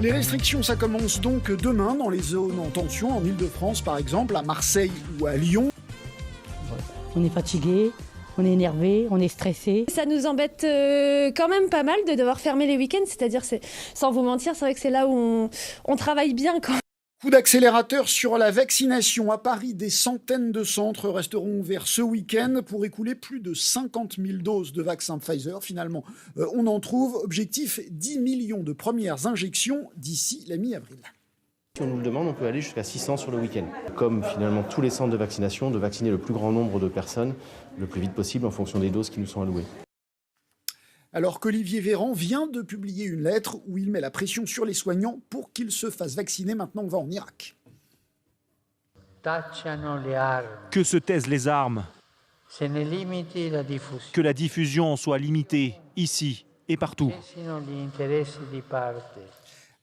Les restrictions, ça commence donc demain dans les zones en tension, en Ile-de-France par exemple, à Marseille ou à Lyon. On est fatigué, on est énervé, on est stressé. Ça nous embête quand même pas mal de devoir fermer les week-ends, c'est-à-dire, sans vous mentir, c'est vrai que c'est là où on travaille bien quand même. Coup d'accélérateur sur la vaccination. À Paris, des centaines de centres resteront ouverts ce week-end pour écouler plus de 50 000 doses de vaccin Pfizer. Finalement, on en trouve. Objectif, 10 millions de premières injections d'ici la mi-avril. Si on nous le demande, on peut aller jusqu'à 600 sur le week-end. Comme finalement tous les centres de vaccination, de vacciner le plus grand nombre de personnes le plus vite possible en fonction des doses qui nous sont allouées. Alors qu'Olivier Véran vient de publier une lettre où il met la pression sur les soignants pour qu'ils se fassent vacciner. Maintenant, on va en Irak. Que se taisent les armes. Que la diffusion soit limitée, ici et partout.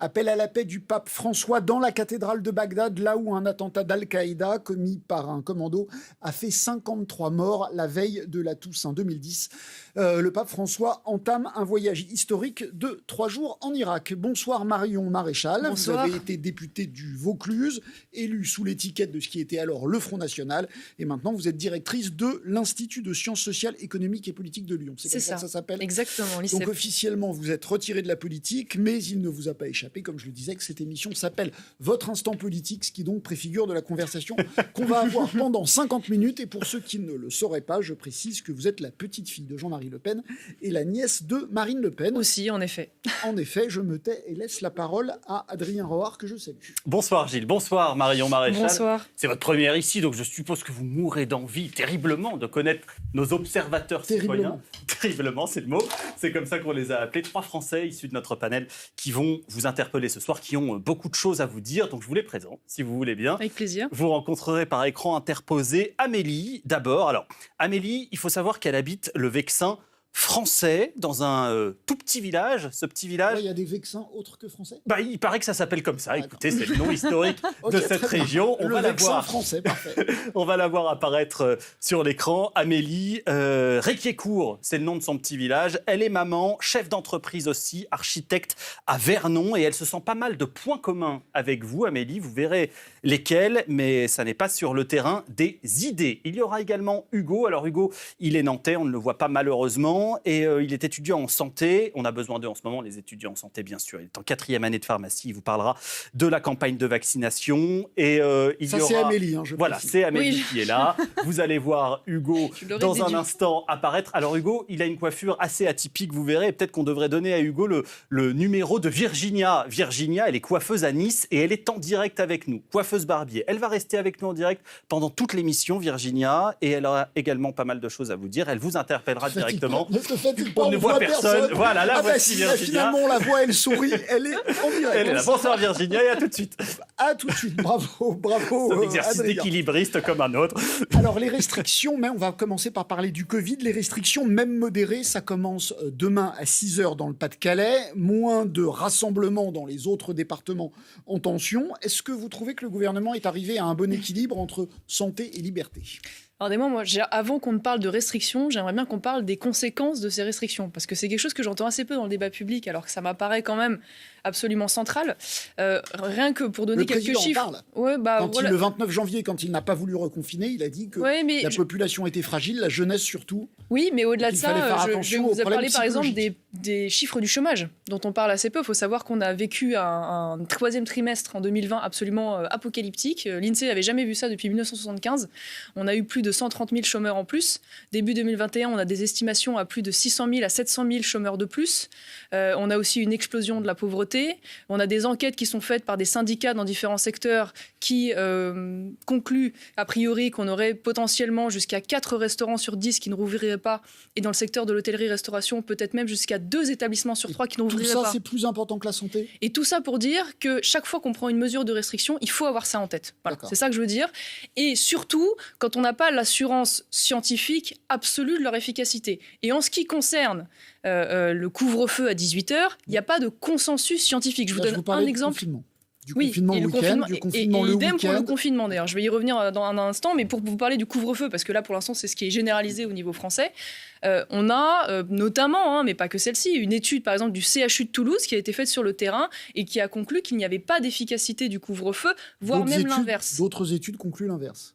Appel à la paix du pape François dans la cathédrale de Bagdad, là où un attentat d'Al-Qaïda commis par un commando a fait 53 morts la veille de la Toussaint 2010. Le pape François entame un voyage historique de 3 jours en Irak. Bonsoir Marion Maréchal. Bonsoir. Vous avez été députée du Vaucluse, élue sous l'étiquette de ce qui était alors le Front National. Et maintenant, vous êtes directrice de l'Institut de sciences sociales, économiques et politiques de Lyon. C'est comme ça que ça s'appelle ? Exactement. Donc officiellement, vous êtes retiré de la politique, mais il ne vous a pas échappé, comme je le disais, que cette émission s'appelle Votre Instant Politique, ce qui donc préfigure de la conversation qu'on va avoir pendant 50 minutes. Et pour ceux qui ne le sauraient pas, je précise que vous êtes la petite fille de Jean-Marie Le Pen et la nièce de Marine Le Pen. Aussi, en effet. En effet, je me tais et laisse la parole à Adrien Roard, que je salue. Bonsoir Gilles, bonsoir Marion Maréchal. Bonsoir. C'est votre première ici, donc je suppose que vous mourrez d'envie terriblement de connaître nos observateurs citoyens. Terriblement, c'est le mot. C'est comme ça qu'on les a appelés. 3 Français issus de notre panel qui vont vous interpeller ce soir, qui ont beaucoup de choses à vous dire. Donc je vous les présente, si vous voulez bien. Avec plaisir. Vous rencontrerez par écran interposé Amélie, d'abord. Alors, Amélie, il faut savoir qu'elle habite le Vexin français, dans un tout petit village. Ce petit village... Il y a des Vexins autres que français ? Il paraît que ça s'appelle comme ça. Écoutez, c'est le nom historique de cette région. On va la voir. Français, parfait. On va la voir apparaître sur l'écran. Amélie Réquiecourt, c'est le nom de son petit village. Elle est maman, chef d'entreprise aussi, architecte à Vernon. Et elle se sent pas mal de points communs avec vous, Amélie. Vous verrez lesquels, mais ça n'est pas sur le terrain des idées. Il y aura également Hugo. Alors Hugo, il est nantais, on ne le voit pas malheureusement. Et il est étudiant en santé. On a besoin d'eux en ce moment, les étudiants en santé, bien sûr. Il est en 4e année de pharmacie. Il vous parlera de la campagne de vaccination. Et il y aura... c'est Amélie, je Voilà, précise. c'est Amélie qui est là. Vous allez voir Hugo dans un instant apparaître. Alors Hugo, il a une coiffure assez atypique, vous verrez. Peut-être qu'on devrait donner à Hugo le numéro de Virginia. Virginia, elle est coiffeuse à Nice et elle est en direct avec nous. Coiffeuse barbier. Elle va rester avec nous en direct pendant toute l'émission, Virginia. Et elle aura également pas mal de choses à vous dire. Elle vous interpellera directement. On ne voit personne. Voilà, là, voici Virginia. Finalement, on la voit, elle sourit, elle est en direct. Elle est là. Bonsoir Virginia et à tout de suite. À tout de suite, bravo. C'est un exercice Adrien. d'équilibriste comme un autre. Alors, les restrictions, mais on va commencer par parler du Covid. Les restrictions, même modérées, ça commence demain à 6h dans le Pas-de-Calais. Moins de rassemblements dans les autres départements en tension. Est-ce que vous trouvez que le gouvernement est arrivé à un bon équilibre entre santé et liberté ? Alors moi, avant qu'on ne parle de restrictions, j'aimerais bien qu'on parle des conséquences de ces restrictions, parce que c'est quelque chose que j'entends assez peu dans le débat public, alors que ça m'apparaît quand même absolument central. Rien que pour donner quelques chiffres. Le 29 janvier, quand il n'a pas voulu reconfiner, il a dit que la population était fragile, la jeunesse surtout. Oui, mais au-delà de ça, je vais vous parler par exemple des chiffres du chômage, dont on parle assez peu. Il faut savoir qu'on a vécu un 3e trimestre en 2020 absolument apocalyptique. L'INSEE n'avait jamais vu ça depuis 1975. On a eu plus de 130 000 chômeurs en plus. Début 2021, on a des estimations à plus de 600 000 à 700 000 chômeurs de plus. On a aussi une explosion de la pauvreté. On a des enquêtes qui sont faites par des syndicats dans différents secteurs qui concluent a priori qu'on aurait potentiellement jusqu'à 4 restaurants sur 10 qui ne rouvriraient pas. Et dans le secteur de l'hôtellerie-restauration, peut-être même jusqu'à 2 établissements sur 3 qui ne rouvriraient pas. Tout ça, c'est plus important que la santé ? Et tout ça pour dire que chaque fois qu'on prend une mesure de restriction, il faut avoir ça en tête. Voilà, c'est ça que je veux dire. Et surtout, quand on n'a pas l'assurance scientifique absolue de leur efficacité. Et en ce qui concerne le couvre-feu à 18h, il n'y a pas de consensus scientifique. Je vous donne un exemple. Du confinement le week-end, du confinement le week-end. Pour le confinement d'ailleurs. Je vais y revenir dans un instant, mais pour vous parler du couvre-feu, parce que là pour l'instant c'est ce qui est généralisé au niveau français, on a notamment, mais pas que celle-ci, une étude par exemple du CHU de Toulouse qui a été faite sur le terrain et qui a conclu qu'il n'y avait pas d'efficacité du couvre-feu, voire même l'inverse. D'autres études concluent l'inverse.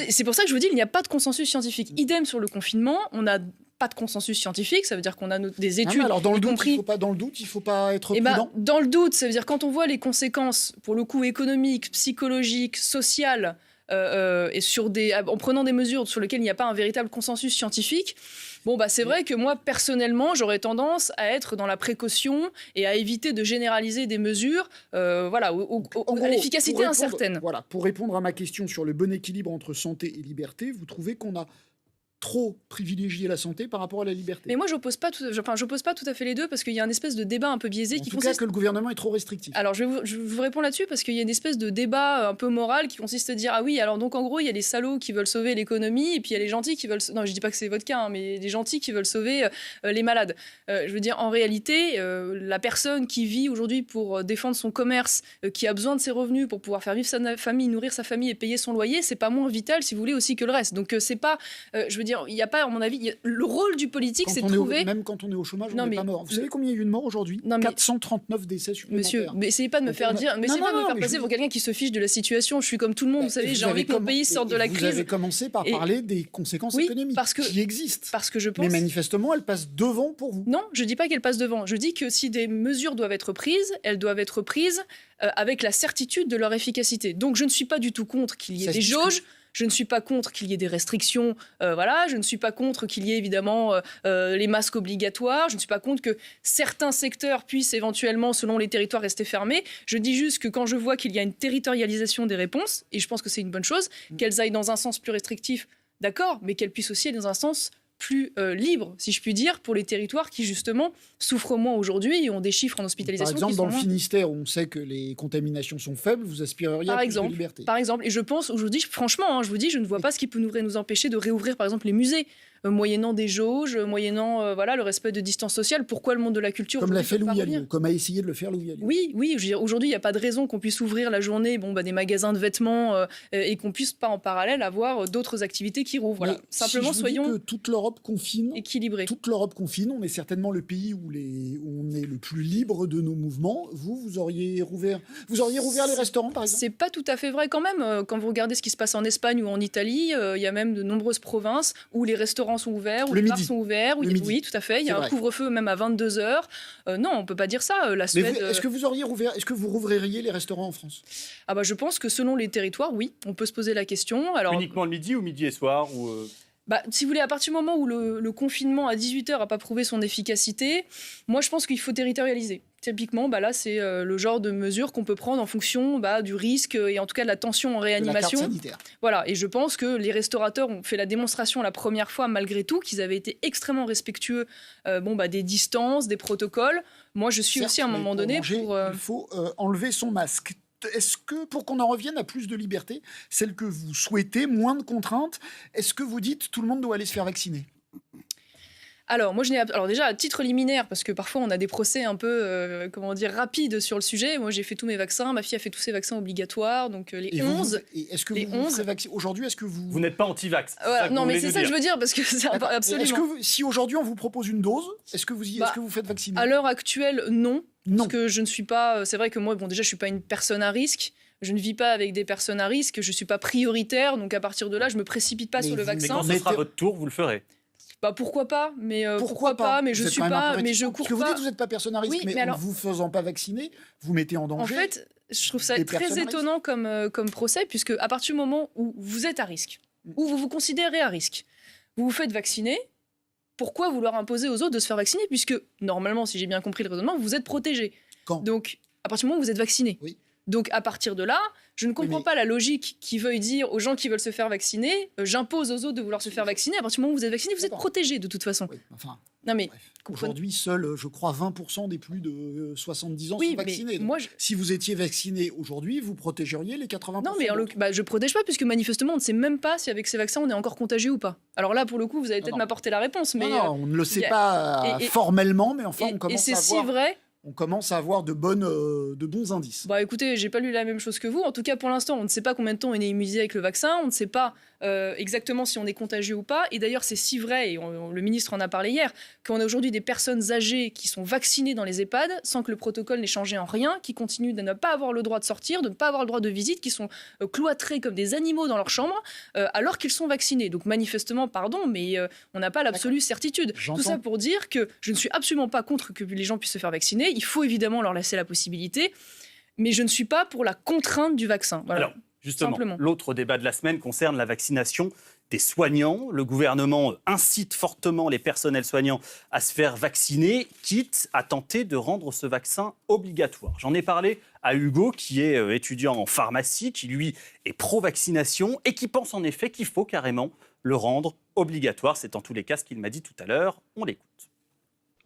C'est pour ça que je vous dis qu'il n'y a pas de consensus scientifique. Idem sur le confinement, on n'a pas de consensus scientifique, ça veut dire qu'on a des études. Alors dans le doute, il ne faut pas être prudent. Dans le doute, ça veut dire quand on voit les conséquences, pour le coup économiques, psychologiques, sociales, et en prenant des mesures sur lesquelles il n'y a pas un véritable consensus scientifique, c'est vrai que moi, personnellement, j'aurais tendance à être dans la précaution et à éviter de généraliser des mesures à l'efficacité incertaine. Voilà, pour répondre à ma question sur le bon équilibre entre santé et liberté, vous trouvez qu'on a trop privilégier la santé par rapport à la liberté. Mais moi, j'oppose pas tout à fait les deux parce qu'il y a une espèce de débat un peu biaisé qui consiste... que le gouvernement est trop restrictif. Alors, je vous réponds là-dessus parce qu'il y a une espèce de débat un peu moral qui consiste à dire ah oui, alors donc en gros, il y a les salauds qui veulent sauver l'économie et puis il y a les gentils qui veulent... Non, je dis pas que c'est votre cas, mais les gentils qui veulent sauver les malades. Je veux dire, en réalité, la personne qui vit aujourd'hui pour défendre son commerce, qui a besoin de ses revenus pour pouvoir faire vivre sa famille, nourrir sa famille et payer son loyer, c'est pas moins vital, si vous voulez, aussi que le reste. Donc, c'est pas... je veux dire, il n'y a pas, à mon avis, le rôle du politique, c'est de trouver... Même quand on est au chômage, on n'est pas mort. Vous savez combien il y a eu de morts aujourd'hui ? 439 décès supplémentaires. Monsieur, mais essayez pas de me faire dire... Mais essayez pas de me faire passer pour quelqu'un qui se fiche de la situation. Je suis comme tout le monde, vous savez, j'ai envie que mon pays sorte de la crise. Vous avez commencé par parler des conséquences économiques qui existent. Parce que je pense... Mais manifestement, elles passent devant pour vous. Non, je dis pas qu'elles passent devant. Je dis que si des mesures doivent être prises, elles doivent être prises avec la certitude de leur efficacité. Donc je ne suis pas du tout contre qu'il y ait des jauges. Je ne suis pas contre qu'il y ait des restrictions, je ne suis pas contre qu'il y ait évidemment les masques obligatoires, je ne suis pas contre que certains secteurs puissent éventuellement, selon les territoires, rester fermés. Je dis juste que quand je vois qu'il y a une territorialisation des réponses, et je pense que c'est une bonne chose, qu'elles aillent dans un sens plus restrictif, d'accord, mais qu'elles puissent aussi aller dans un sens plus libre, si je puis dire, pour les territoires qui, justement, souffrent moins aujourd'hui et ont des chiffres en hospitalisation. Par exemple, dans le Finistère, où on sait que les contaminations sont faibles, vous aspireriez à plus de liberté. Par exemple, et je pense, aujourd'hui, franchement, je vous dis, je ne vois pas ce qui pourrait nous empêcher de réouvrir, par exemple, les musées, moyennant des jauges, moyennant le respect de distance sociale. Pourquoi le monde de la culture... Comme l'a fait Louis Alliot, comme a essayé de le faire Louis Alliot. Oui, je veux dire, aujourd'hui, il n'y a pas de raison qu'on puisse ouvrir la journée des magasins de vêtements et qu'on puisse pas en parallèle avoir d'autres activités qui rouvrent. Voilà. Simplement, si soyons... que toute l'Europe confine, équilibré. Toute l'Europe confine, on est certainement le pays où on est le plus libre de nos mouvements. Vous auriez rouvert les restaurants, par exemple ? C'est pas tout à fait vrai quand même. Quand vous regardez ce qui se passe en Espagne ou en Italie, il y a même de nombreuses provinces où les restaurants sont ouverts, où les bars sont ouverts. Oui, tout à fait. Il y a un couvre-feu même à 22h. Non, on peut pas dire ça. La Suède... Est-ce que vous rouvririez les restaurants en France ? Je pense que selon les territoires, oui. On peut se poser la question. Alors... Uniquement le midi ou midi et soir si vous voulez, à partir du moment où le confinement à 18h n'a pas prouvé son efficacité, moi je pense qu'il faut territorialiser. Typiquement, là, c'est le genre de mesure qu'on peut prendre en fonction du risque et en tout cas de la tension en réanimation. De la carte sanitaire. Voilà, et je pense que les restaurateurs ont fait la démonstration la première fois, malgré tout, qu'ils avaient été extrêmement respectueux des distances, des protocoles. Moi, je suis aussi à un moment donné pour... Il faut enlever son masque. Est-ce que, pour qu'on en revienne à plus de liberté, celle que vous souhaitez, moins de contraintes, est-ce que vous dites tout le monde doit aller se faire vacciner ? Alors, moi, déjà, à titre liminaire, parce que parfois, on a des procès un peu, rapides sur le sujet. Moi, j'ai fait tous mes vaccins. Ma fille a fait tous ses vaccins obligatoires, donc les 11. Est-ce que vous serez vacciné aujourd'hui ? Est-ce que vous... Vous n'êtes pas anti-vax. Non, mais c'est ça que je veux dire, parce que c'est absolument... Est-ce que si aujourd'hui, on vous propose une dose, est-ce que vous faites vacciner ? À l'heure actuelle, non. Parce que je ne suis pas... C'est vrai que moi, déjà, je ne suis pas une personne à risque. Je ne vis pas avec des personnes à risque. Je ne suis pas prioritaire. Donc, à partir de là, je ne me précipite pas sur le vaccin. Mais quand ce sera votre tour, vous le ferez. Pourquoi pas, mais pourquoi pas, mais je suis pas, mais je cours pas. Parce que vous dites que vous n'êtes pas personne à risque, mais en vous faisant pas vacciner, vous mettez en danger. En fait, je trouve ça très étonnant comme procès, puisque à partir du moment où vous êtes à risque, où vous vous considérez à risque, vous vous faites vacciner. Pourquoi vouloir imposer aux autres de se faire vacciner, puisque normalement, si j'ai bien compris le raisonnement, vous êtes protégé. Donc, à partir du moment où vous êtes vacciné. Oui. Donc, à partir de là, je ne comprends pas la logique qui veuille dire aux gens qui veulent se faire vacciner, j'impose aux autres de vouloir se faire vacciner. À partir du moment où vous êtes vacciné, vous êtes protégé de toute façon. Oui, non mais aujourd'hui, seuls, je crois, 20% des plus de 70 ans sont vaccinés. Moi, si vous étiez vacciné aujourd'hui, vous protégeriez les 80%. Non, mais je protège pas, puisque manifestement, on ne sait même pas si avec ces vaccins, on est encore contagieux ou pas. Alors là, pour le coup, vous allez peut-être m'apporter la réponse. Mais on ne le sait pas formellement, mais enfin, on commence à voir... Et c'est si vrai on commence à avoir de bons indices. Bah écoutez, j'ai pas lu la même chose que vous. En tout cas, pour l'instant, on ne sait pas combien de temps on est immunisé avec le vaccin. On ne sait pas exactement si on est contagieux ou pas. Et d'ailleurs, c'est si vrai, et le ministre en a parlé hier, qu'on a aujourd'hui des personnes âgées qui sont vaccinées dans les EHPAD sans que le protocole n'ait changé en rien, qui continuent de ne pas avoir le droit de sortir, de ne pas avoir le droit de visite, qui sont cloîtrés comme des animaux dans leur chambre alors qu'ils sont vaccinés. Donc manifestement, pardon, mais on n'a pas l'absolue certitude. Tout ça pour dire que je ne suis absolument pas contre que les gens puissent se faire vacciner. Il faut évidemment leur laisser la possibilité, mais je ne suis pas pour la contrainte du vaccin. Voilà. Alors, justement, l'autre débat de la semaine concerne la vaccination des soignants. Le gouvernement incite fortement les personnels soignants à se faire vacciner, quitte à tenter de rendre ce vaccin obligatoire. J'en ai parlé à Hugo, qui est étudiant en pharmacie, qui lui est pro-vaccination et qui pense en effet qu'il faut carrément le rendre obligatoire. C'est en tous les cas ce qu'il m'a dit tout à l'heure. On l'écoute.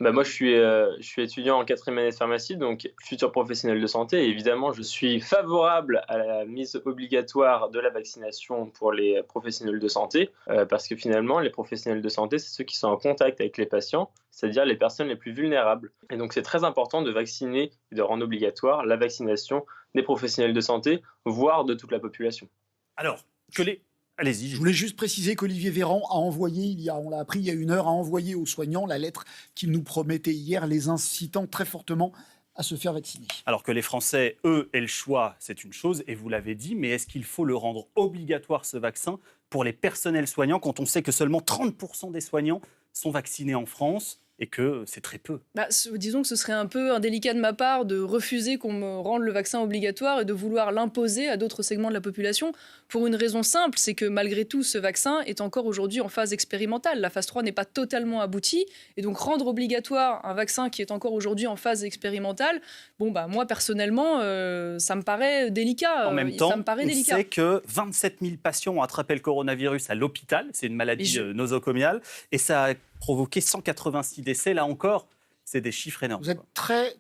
Moi, je suis étudiant en 4e année de pharmacie, donc futur professionnel de santé. Et évidemment, je suis favorable à la mise obligatoire de la vaccination pour les professionnels de santé, parce que finalement, les professionnels de santé, c'est ceux qui sont en contact avec les patients, c'est-à-dire les personnes les plus vulnérables. Et donc, c'est très important de vacciner et de rendre obligatoire la vaccination des professionnels de santé, voire de toute la population. Alors, allez-y. Je voulais juste préciser qu'Olivier Véran a envoyé, on l'a appris il y a 1 heure, a envoyé aux soignants la lettre qu'il nous promettait hier, les incitant très fortement à se faire vacciner. Alors que les Français, eux, aient le choix, c'est une chose, et vous l'avez dit, mais est-ce qu'il faut le rendre obligatoire, ce vaccin, pour les personnels soignants, quand on sait que seulement 30% des soignants sont vaccinés en France et que c'est très peu? Disons que ce serait un peu indélicat de ma part de refuser qu'on me rende le vaccin obligatoire et de vouloir l'imposer à d'autres segments de la population, pour une raison simple, c'est que malgré tout, ce vaccin est encore aujourd'hui en phase expérimentale. La phase 3 n'est pas totalement aboutie, et donc rendre obligatoire un vaccin qui est encore aujourd'hui en phase expérimentale, moi personnellement, ça me paraît délicat. En même temps, on sait que 27 000 patients ont attrapé le coronavirus à l'hôpital, c'est une maladie nosocomiale, et ça a provoqué 186 décès. Là encore, c'est des chiffres énormes. Vous êtes très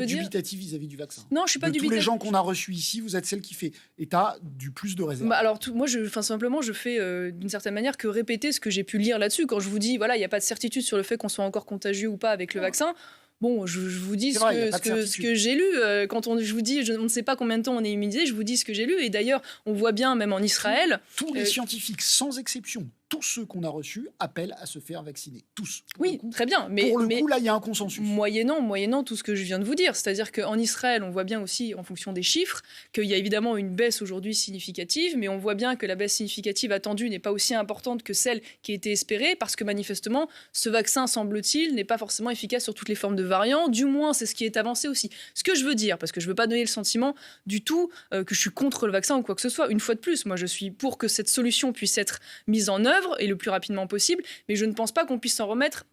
dubitatif vis-à-vis du vaccin. Non, je suis pas dubitatif. De tous les gens qu'on a reçus ici, vous êtes celle qui fait état du plus de réserve. Moi, je fais d'une certaine manière que répéter ce que j'ai pu lire là-dessus. Quand je vous dis, il n'y a pas de certitude sur le fait qu'on soit encore contagieux ou pas avec le vaccin. Je vous dis ce que j'ai lu. Quand je vous dis, on ne sait pas combien de temps on est immunisé, je vous dis ce que j'ai lu. Et d'ailleurs, on voit bien, même en Israël... Tous les scientifiques, sans exception, tous ceux qu'on a reçus appellent à se faire vacciner. Tous. Oui, très bien. Mais pour le coup, là, il y a un consensus. Moyennant tout ce que je viens de vous dire. C'est-à-dire qu'en Israël, on voit bien aussi, en fonction des chiffres, qu'il y a évidemment une baisse aujourd'hui significative, mais on voit bien que la baisse significative attendue n'est pas aussi importante que celle qui était espérée, parce que manifestement, ce vaccin, semble-t-il, n'est pas forcément efficace sur toutes les formes de variants. Du moins, c'est ce qui est avancé aussi. Ce que je veux dire, parce que je ne veux pas donner le sentiment du tout que je suis contre le vaccin ou quoi que ce soit. Une fois de plus, moi, je suis pour que cette solution puisse être mise en œuvre et le plus rapidement possible, mais je ne pense pas qu'on puisse s'en remettre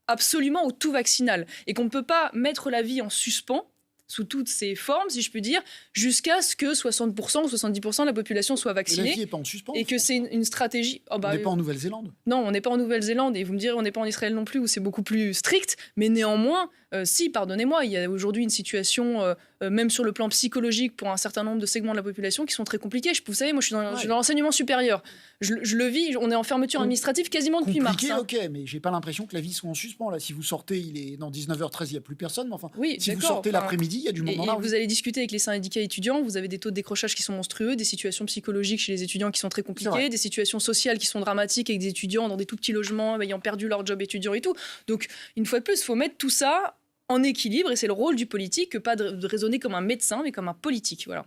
absolument au tout vaccinal et qu'on ne peut pas mettre la vie en suspens sous toutes ses formes, si je puis dire, jusqu'à ce que 60% ou 70% de la population soit vaccinée. Et la vie n'est pas en suspens. Et que c'est une stratégie... on n'est pas en Nouvelle-Zélande. Non, on n'est pas en Nouvelle-Zélande, et vous me direz, on n'est pas en Israël non plus, où c'est beaucoup plus strict, mais néanmoins, si, pardonnez-moi, il y a aujourd'hui une situation, même sur le plan psychologique, pour un certain nombre de segments de la population, qui sont très compliquées. Vous savez, moi, je suis dans l'enseignement supérieur. Je le vis, on est en fermeture administrative quasiment depuis mars. Ok, mais j'ai pas l'impression que la vie soit en suspens. Là, si vous sortez, il est dans 19h13, il n'y a plus personne. Mais enfin, si vous sortez l'après-midi, il y a du monde dans la rue. Vous allez discuter avec les syndicats étudiants, vous avez des taux de décrochage qui sont monstrueux, des situations psychologiques chez les étudiants qui sont très compliquées, des situations sociales qui sont dramatiques avec des étudiants dans des tout petits logements ayant perdu leur job étudiant et tout. Donc, une fois de plus, il faut mettre tout ça en équilibre, et c'est le rôle du politique, que pas de raisonner comme un médecin, mais comme un politique. Voilà.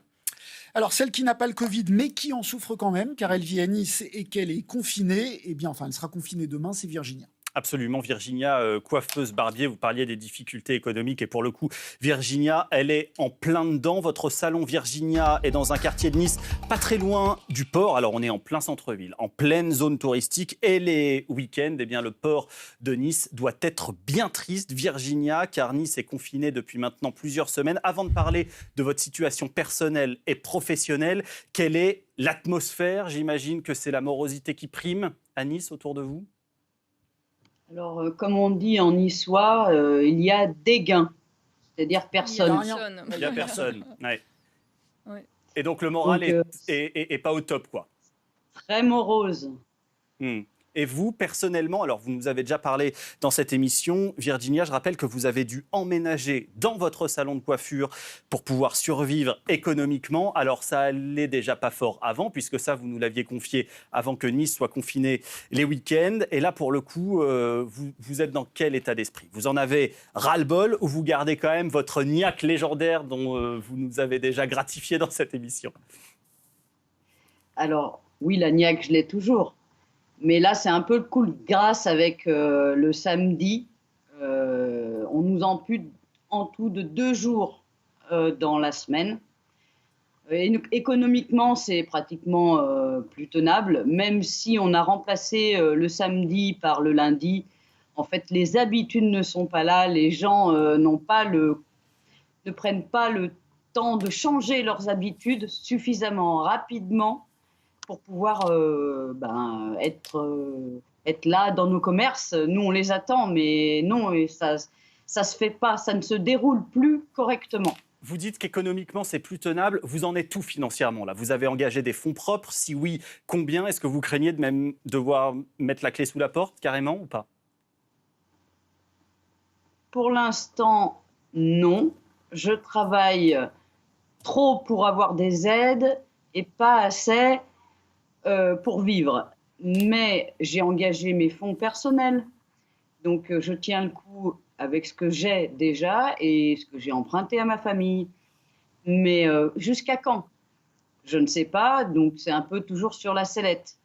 Alors, celle qui n'a pas le Covid, mais qui en souffre quand même, car elle vit à Nice et qu'elle est confinée, elle sera confinée demain, c'est Virginia. Absolument, Virginia, coiffeuse, barbier, vous parliez des difficultés économiques et pour le coup, Virginia, elle est en plein dedans. Votre salon Virginia est dans un quartier de Nice, pas très loin du port. Alors on est en plein centre-ville, en pleine zone touristique et les week-ends, le port de Nice doit être bien triste, Virginia, car Nice est confinée depuis maintenant plusieurs semaines. Avant de parler de votre situation personnelle et professionnelle, quelle est l'atmosphère? J'imagine que c'est la morosité qui prime à Nice autour de vous? Alors, comme on dit en niçois, il y a des gains, c'est-à-dire personne. Il n'y a personne. Ouais. Et donc, le moral est pas au top, quoi. Très morose. Il Et vous, personnellement, alors vous nous avez déjà parlé dans cette émission, Virginia, je rappelle que vous avez dû emménager dans votre salon de coiffure pour pouvoir survivre économiquement. Alors ça allait déjà pas fort avant, puisque ça, vous nous l'aviez confié avant que Nice soit confinée les week-ends. Et là, pour le coup, vous êtes dans quel état d'esprit? Vous en avez ras-le-bol ou vous gardez quand même votre niaque légendaire dont vous nous avez déjà gratifié dans cette émission? Alors, oui, la niaque, je l'ai toujours. Mais là, c'est un peu le coup de grâce avec le samedi. On nous ampute en tout de 2 jours dans la semaine. Économiquement, c'est pratiquement plus tenable, même si on a remplacé le samedi par le lundi. En fait, les habitudes ne sont pas là. Les gens ne prennent pas le temps de changer leurs habitudes suffisamment rapidement pour pouvoir être là dans nos commerces. Nous, on les attend, mais non, ça se fait pas, ça ne se déroule plus correctement. Vous dites qu'économiquement, c'est plus tenable. Vous en êtes où financièrement là? Vous avez engagé des fonds propres? Si oui, combien? Est-ce que vous craignez de même devoir mettre la clé sous la porte carrément ou pas? Pour l'instant, non. Je travaille trop pour avoir des aides et pas assez pour vivre. Mais j'ai engagé mes fonds personnels. Donc, je tiens le coup avec ce que j'ai déjà et ce que j'ai emprunté à ma famille. Mais jusqu'à quand? Je ne sais pas. Donc, c'est un peu toujours sur la sellette.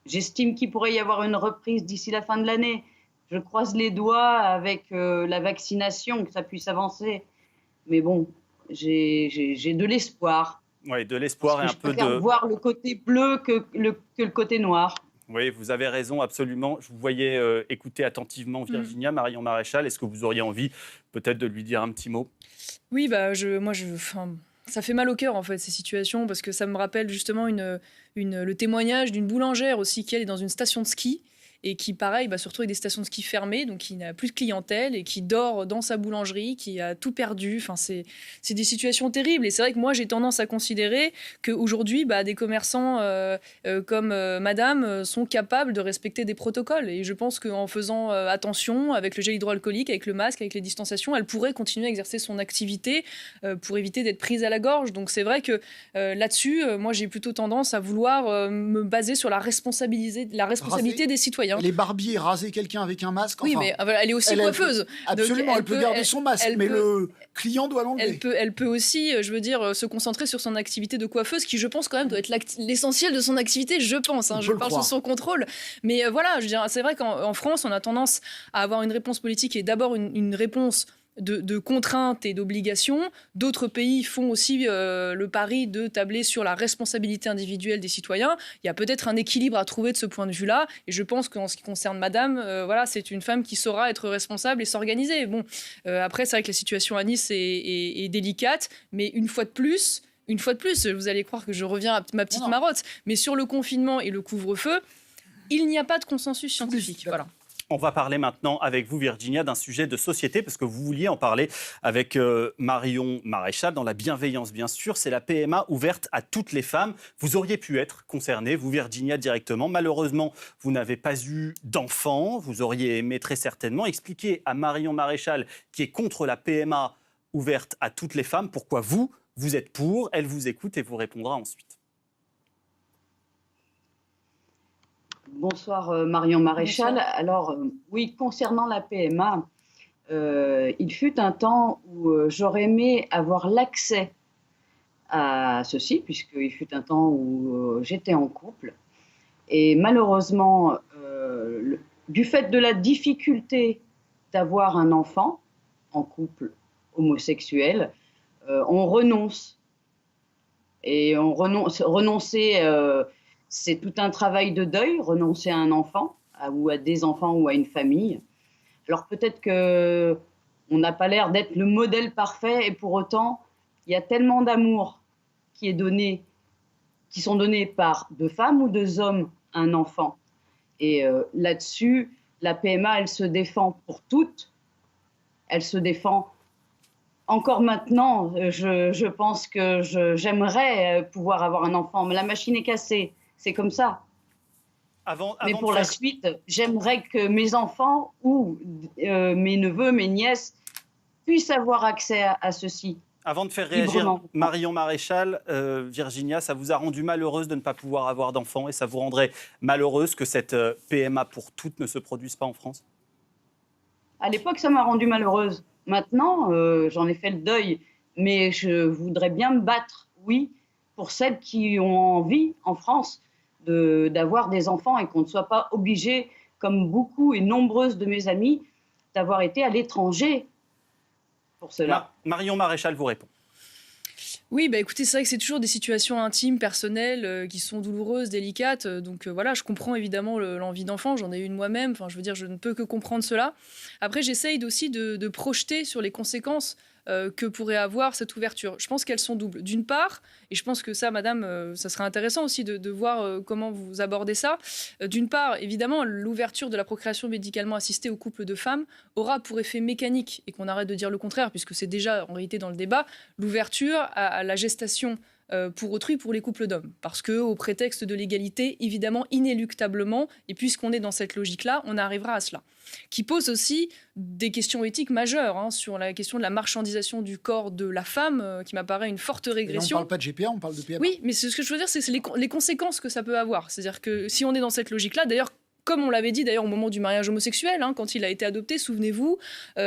J'estime qu'il pourrait y avoir une reprise d'ici la fin de l'année. Je croise les doigts avec la vaccination, que ça puisse avancer. Mais bon, j'ai de l'espoir. Oui, de l'espoir et un peu de... Je préfère voir le côté bleu que le côté noir. Oui, vous avez raison, absolument. Je vous voyais écouter attentivement Virginia, Marion Maréchal. Est-ce que vous auriez envie peut-être de lui dire un petit mot? Oui, ça fait mal au cœur, en fait, ces situations, parce que ça me rappelle justement le témoignage d'une boulangère aussi qui, elle, est dans une station de ski et qui, pareil, se retrouve avec des stations de ski fermées, donc qui n'a plus de clientèle et qui dort dans sa boulangerie, qui a tout perdu. Enfin, c'est des situations terribles. Et c'est vrai que moi, j'ai tendance à considérer qu'aujourd'hui, des commerçants comme Madame sont capables de respecter des protocoles. Et je pense qu'en faisant attention avec le gel hydroalcoolique, avec le masque, avec les distanciations, elle pourrait continuer à exercer son activité pour éviter d'être prise à la gorge. Donc c'est vrai que là-dessus, moi, j'ai plutôt tendance à vouloir me baser sur la responsabilité des citoyens. Elle est barbier, raser quelqu'un avec un masque. Oui, mais elle est aussi coiffeuse. Absolument, elle peut garder son masque, mais le client doit l'enlever. Elle peut aussi, se concentrer sur son activité de coiffeuse, qui, je pense, quand même, doit être l'essentiel de son activité, je pense. Je parle sous son contrôle. Mais voilà, c'est vrai qu'en France, on a tendance à avoir une réponse politique qui est d'abord une réponse de contraintes et d'obligations. D'autres pays font aussi le pari de tabler sur la responsabilité individuelle des citoyens. Il y a peut-être un équilibre à trouver de ce point de vue-là. Et je pense qu'en ce qui concerne Madame, c'est une femme qui saura être responsable et s'organiser. Bon, après, c'est vrai que la situation à Nice est délicate, mais une fois de plus, vous allez croire que je reviens à ma petite marotte, mais sur le confinement et le couvre-feu, il n'y a pas de consensus scientifique. Voilà. On va parler maintenant avec vous, Virginia, d'un sujet de société, parce que vous vouliez en parler avec Marion Maréchal, dans la bienveillance, bien sûr. C'est la PMA ouverte à toutes les femmes. Vous auriez pu être concernée, vous, Virginia, directement. Malheureusement, vous n'avez pas eu d'enfant. Vous auriez aimé très certainement. Expliquer à Marion Maréchal, qui est contre la PMA ouverte à toutes les femmes, pourquoi vous êtes pour. Elle vous écoute et vous répondra ensuite. Bonsoir Marion Maréchal. Bonsoir. Alors oui, concernant la PMA, il fut un temps où j'aurais aimé avoir l'accès à ceci, puisqu'il fut un temps où j'étais en couple. Et malheureusement, du fait de la difficulté d'avoir un enfant en couple homosexuel, on renonce. Et renoncer... c'est tout un travail de deuil, renoncer à un enfant, ou à des enfants, ou à une famille. Alors peut-être qu'on n'a pas l'air d'être le modèle parfait, et pour autant, il y a tellement d'amour qui sont donnés par 2 femmes ou 2 hommes à un enfant. Et là-dessus, la PMA, elle se défend pour toutes. Elle se défend encore maintenant. Je pense que j'aimerais pouvoir avoir un enfant, mais la machine est cassée. C'est comme ça. Mais pour la suite, j'aimerais que mes enfants ou mes neveux, mes nièces puissent avoir accès à ceci. Avant de faire réagir Marion Maréchal, Virginia, ça vous a rendu malheureuse de ne pas pouvoir avoir d'enfants et ça vous rendrait malheureuse que cette PMA pour toutes ne se produise pas en France ? À l'époque, ça m'a rendue malheureuse. Maintenant, j'en ai fait le deuil. Mais je voudrais bien me battre, oui, pour celles qui ont envie, en France, d'avoir des enfants et qu'on ne soit pas obligé, comme beaucoup et nombreuses de mes amies, d'avoir été à l'étranger pour cela. Marion Maréchal vous répond. Oui, écoutez, c'est vrai que c'est toujours des situations intimes, personnelles, qui sont douloureuses, délicates. Donc voilà, je comprends évidemment l'envie d'enfant. J'en ai une moi-même. Enfin, je veux dire, je ne peux que comprendre cela. Après, j'essaye aussi de projeter sur les conséquences que pourrait avoir cette ouverture. Je pense qu'elles sont doubles. D'une part, et je pense que ça, madame, ça serait intéressant aussi de voir comment vous abordez ça. D'une part, évidemment, l'ouverture de la procréation médicalement assistée aux couples de femmes aura pour effet mécanique, et qu'on arrête de dire le contraire, puisque c'est déjà en réalité dans le débat, l'ouverture à la gestation pour autrui, pour les couples d'hommes. Parce qu'au prétexte de l'égalité, évidemment, inéluctablement, et puisqu'on est dans cette logique-là, on arrivera à cela. Qui pose aussi des questions éthiques majeures sur la question de la marchandisation du corps de la femme, qui m'apparaît une forte régression. Et là, on ne parle pas de GPA, on parle de PMA. Oui, mais ce que je veux dire, c'est les conséquences que ça peut avoir. C'est-à-dire que si on est dans cette logique-là, d'ailleurs, comme on l'avait dit d'ailleurs au moment du mariage homosexuel, quand il a été adopté, souvenez-vous, il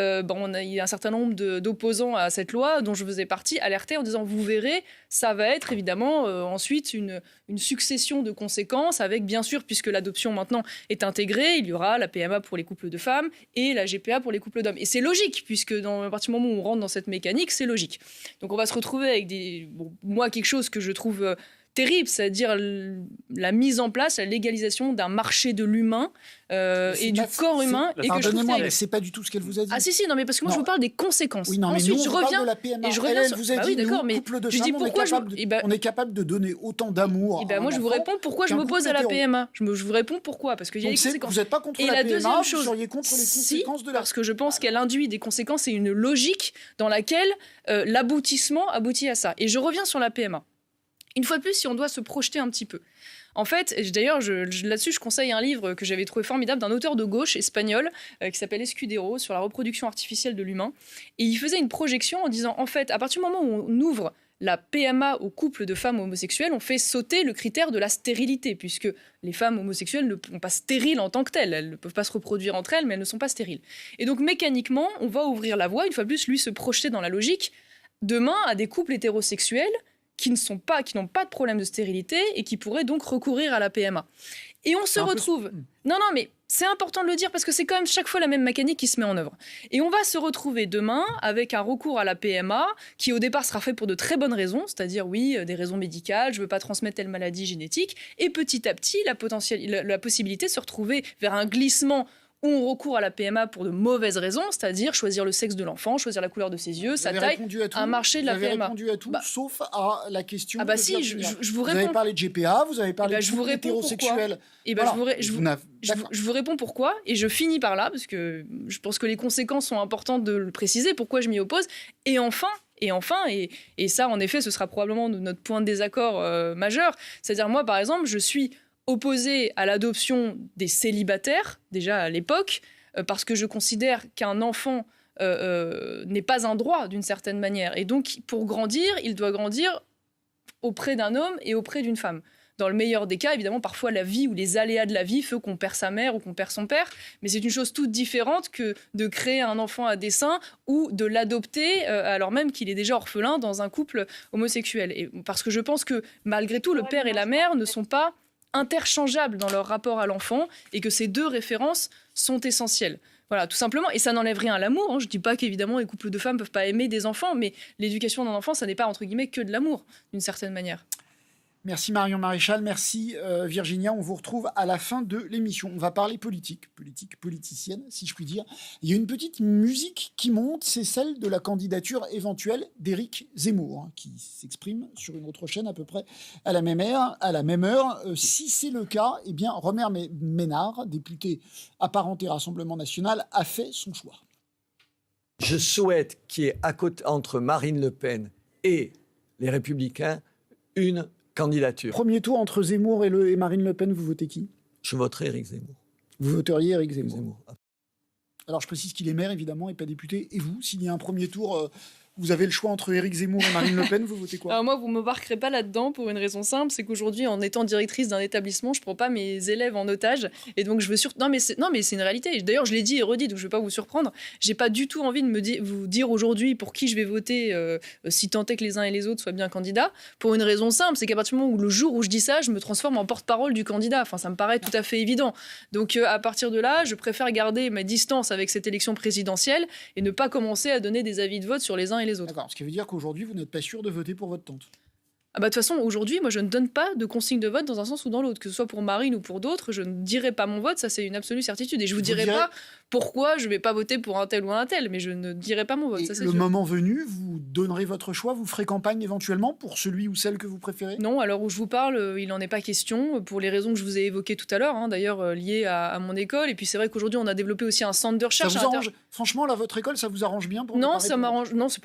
y a un certain nombre d'opposants à cette loi, dont je faisais partie, alertés en disant « vous verrez, ça va être évidemment ensuite une succession de conséquences avec, bien sûr, puisque l'adoption maintenant est intégrée, il y aura la PMA pour les couples de femmes et la GPA pour les couples d'hommes. » Et c'est logique, puisque à partir du moment où on rentre dans cette mécanique, c'est logique. Donc on va se retrouver avec quelque chose que je trouve terrible, c'est-à-dire la mise en place, la légalisation d'un marché de l'humain et du corps humain. Pardonnez-moi, mais c'est pas du tout ce qu'elle vous a dit. Ah si, non, mais parce que moi je vous parle des conséquences. Oui, non, mais ensuite, nous, je on reviens parle de la PMA. et je reviens elle vous a dit, nous, couple de femmes, on est capable de donner autant d'amour. Moi, je vous réponds pourquoi je m'oppose à la PMA. Je vous réponds pourquoi, parce qu'il y a des conséquences. Vous n'êtes pas contre la PMA, vous seriez contre les conséquences de la... Parce que je pense qu'elle induit des conséquences et une logique dans laquelle l'aboutissement aboutit à ça. Et je reviens sur la PMA. Une fois de plus, si on doit se projeter un petit peu. En fait, d'ailleurs, là-dessus, je conseille un livre que j'avais trouvé formidable d'un auteur de gauche espagnol qui s'appelle Escudero, sur la reproduction artificielle de l'humain. Et il faisait une projection en disant, en fait, à partir du moment où on ouvre la PMA aux couples de femmes homosexuelles, on fait sauter le critère de la stérilité, puisque les femmes homosexuelles ne sont pas stériles en tant que telles. Elles ne peuvent pas se reproduire entre elles, mais elles ne sont pas stériles. Et donc, mécaniquement, on va ouvrir la voie, une fois de plus, lui se projeter dans la logique, demain, à des couples hétérosexuels qui n'ont pas de problème de stérilité et qui pourraient donc recourir à la PMA. Et on se retrouve... Non, mais c'est important de le dire parce que c'est quand même chaque fois la même mécanique qui se met en œuvre. Et on va se retrouver demain avec un recours à la PMA qui au départ sera fait pour de très bonnes raisons, c'est-à-dire des raisons médicales, je ne veux pas transmettre telle maladie génétique, et petit à petit la possibilité de se retrouver vers un glissement où on recourt à la PMA pour de mauvaises raisons, c'est-à-dire choisir le sexe de l'enfant, choisir la couleur de ses yeux, sa taille, un marché de la PMA. Vous avez répondu à tout, sauf à la question de si, je vous réponds. Vous avez parlé de GPA, vous avez parlé de hétérosexuels. Je vous réponds pourquoi, et je finis par là, parce que je pense que les conséquences sont importantes de le préciser, pourquoi je m'y oppose. Et enfin, et ça, en effet, ce sera probablement notre point de désaccord majeur, c'est-à-dire moi, par exemple, je suis opposée à l'adoption des célibataires, déjà à l'époque, parce que je considère qu'un enfant n'est pas un droit d'une certaine manière. Et donc, pour grandir, il doit grandir auprès d'un homme et auprès d'une femme. Dans le meilleur des cas, évidemment, parfois la vie ou les aléas de la vie font qu'on perd sa mère ou qu'on perd son père, mais c'est une chose toute différente que de créer un enfant à dessein ou de l'adopter alors même qu'il est déjà orphelin dans un couple homosexuel. Et parce que je pense que, malgré tout, le père et la mère ne sont pas interchangeables dans leur rapport à l'enfant et que ces deux références sont essentielles. Voilà, tout simplement. Et ça n'enlève rien à l'amour. Je ne dis pas qu'évidemment les couples de femmes ne peuvent pas aimer des enfants, mais l'éducation d'un enfant, ça n'est pas entre guillemets que de l'amour, d'une certaine manière. Merci Marion Maréchal, merci Virginia. On vous retrouve à la fin de l'émission. On va parler politicienne, si je puis dire. Il y a une petite musique qui monte, c'est celle de la candidature éventuelle d'Éric Zemmour, qui s'exprime sur une autre chaîne à peu près à la même heure. Si c'est le cas, eh bien, Romain Ménard, député apparenté Rassemblement National, a fait son choix. Je souhaite qu'il y ait entre Marine Le Pen et les Républicains une candidature. Premier tour entre Zemmour et Marine Le Pen, vous votez qui ? Je voterai Éric Zemmour. Vous voteriez Éric Zemmour. Alors, je précise qu'il est maire, évidemment, et pas député. Et vous, s'il y a un premier tour, vous avez le choix entre Éric Zemmour et Marine Le Pen, vous votez quoi? Alors moi, vous ne me marquerez pas là-dedans pour une raison simple, c'est qu'aujourd'hui, en étant directrice d'un établissement, je ne prends pas mes élèves en otage. Et donc, je veux non, mais c'est une réalité. D'ailleurs, je l'ai dit et redit, donc je ne vais pas vous surprendre. Je n'ai pas du tout envie de vous dire aujourd'hui pour qui je vais voter, si tant est que les uns et les autres soient bien candidats. Pour une raison simple, c'est qu'à partir du moment où le jour où je dis ça, je me transforme en porte-parole du candidat. Enfin, ça me paraît tout à fait évident. Donc, à partir de là, je préfère garder ma distance avec cette élection présidentielle et ne pas commencer à donner des avis de vote sur les uns et les autres. D'accord, ce qui veut dire qu'aujourd'hui, vous n'êtes pas sûr de voter pour votre tante. Ah bah de toute façon, aujourd'hui, moi, je ne donne pas de consigne de vote dans un sens ou dans l'autre. Que ce soit pour Marine ou pour d'autres, je ne dirai pas mon vote, ça c'est une absolue certitude. Et je vous dirai pas pourquoi je ne vais pas voter pour un tel ou un tel, mais je ne dirai pas mon vote, ça c'est sûr. Le moment venu, vous donnerez votre choix, vous ferez campagne éventuellement pour celui ou celle que vous préférez? Non, à l'heure où je vous parle, il n'en est pas question, pour les raisons que je vous ai évoquées tout à l'heure, d'ailleurs liées à mon école. Et puis c'est vrai qu'aujourd'hui, on a développé aussi un centre de recherche. Ça vous arrange franchement, là, votre école, ça vous arrange bien pour Non, ça m'arrange. Non, c'est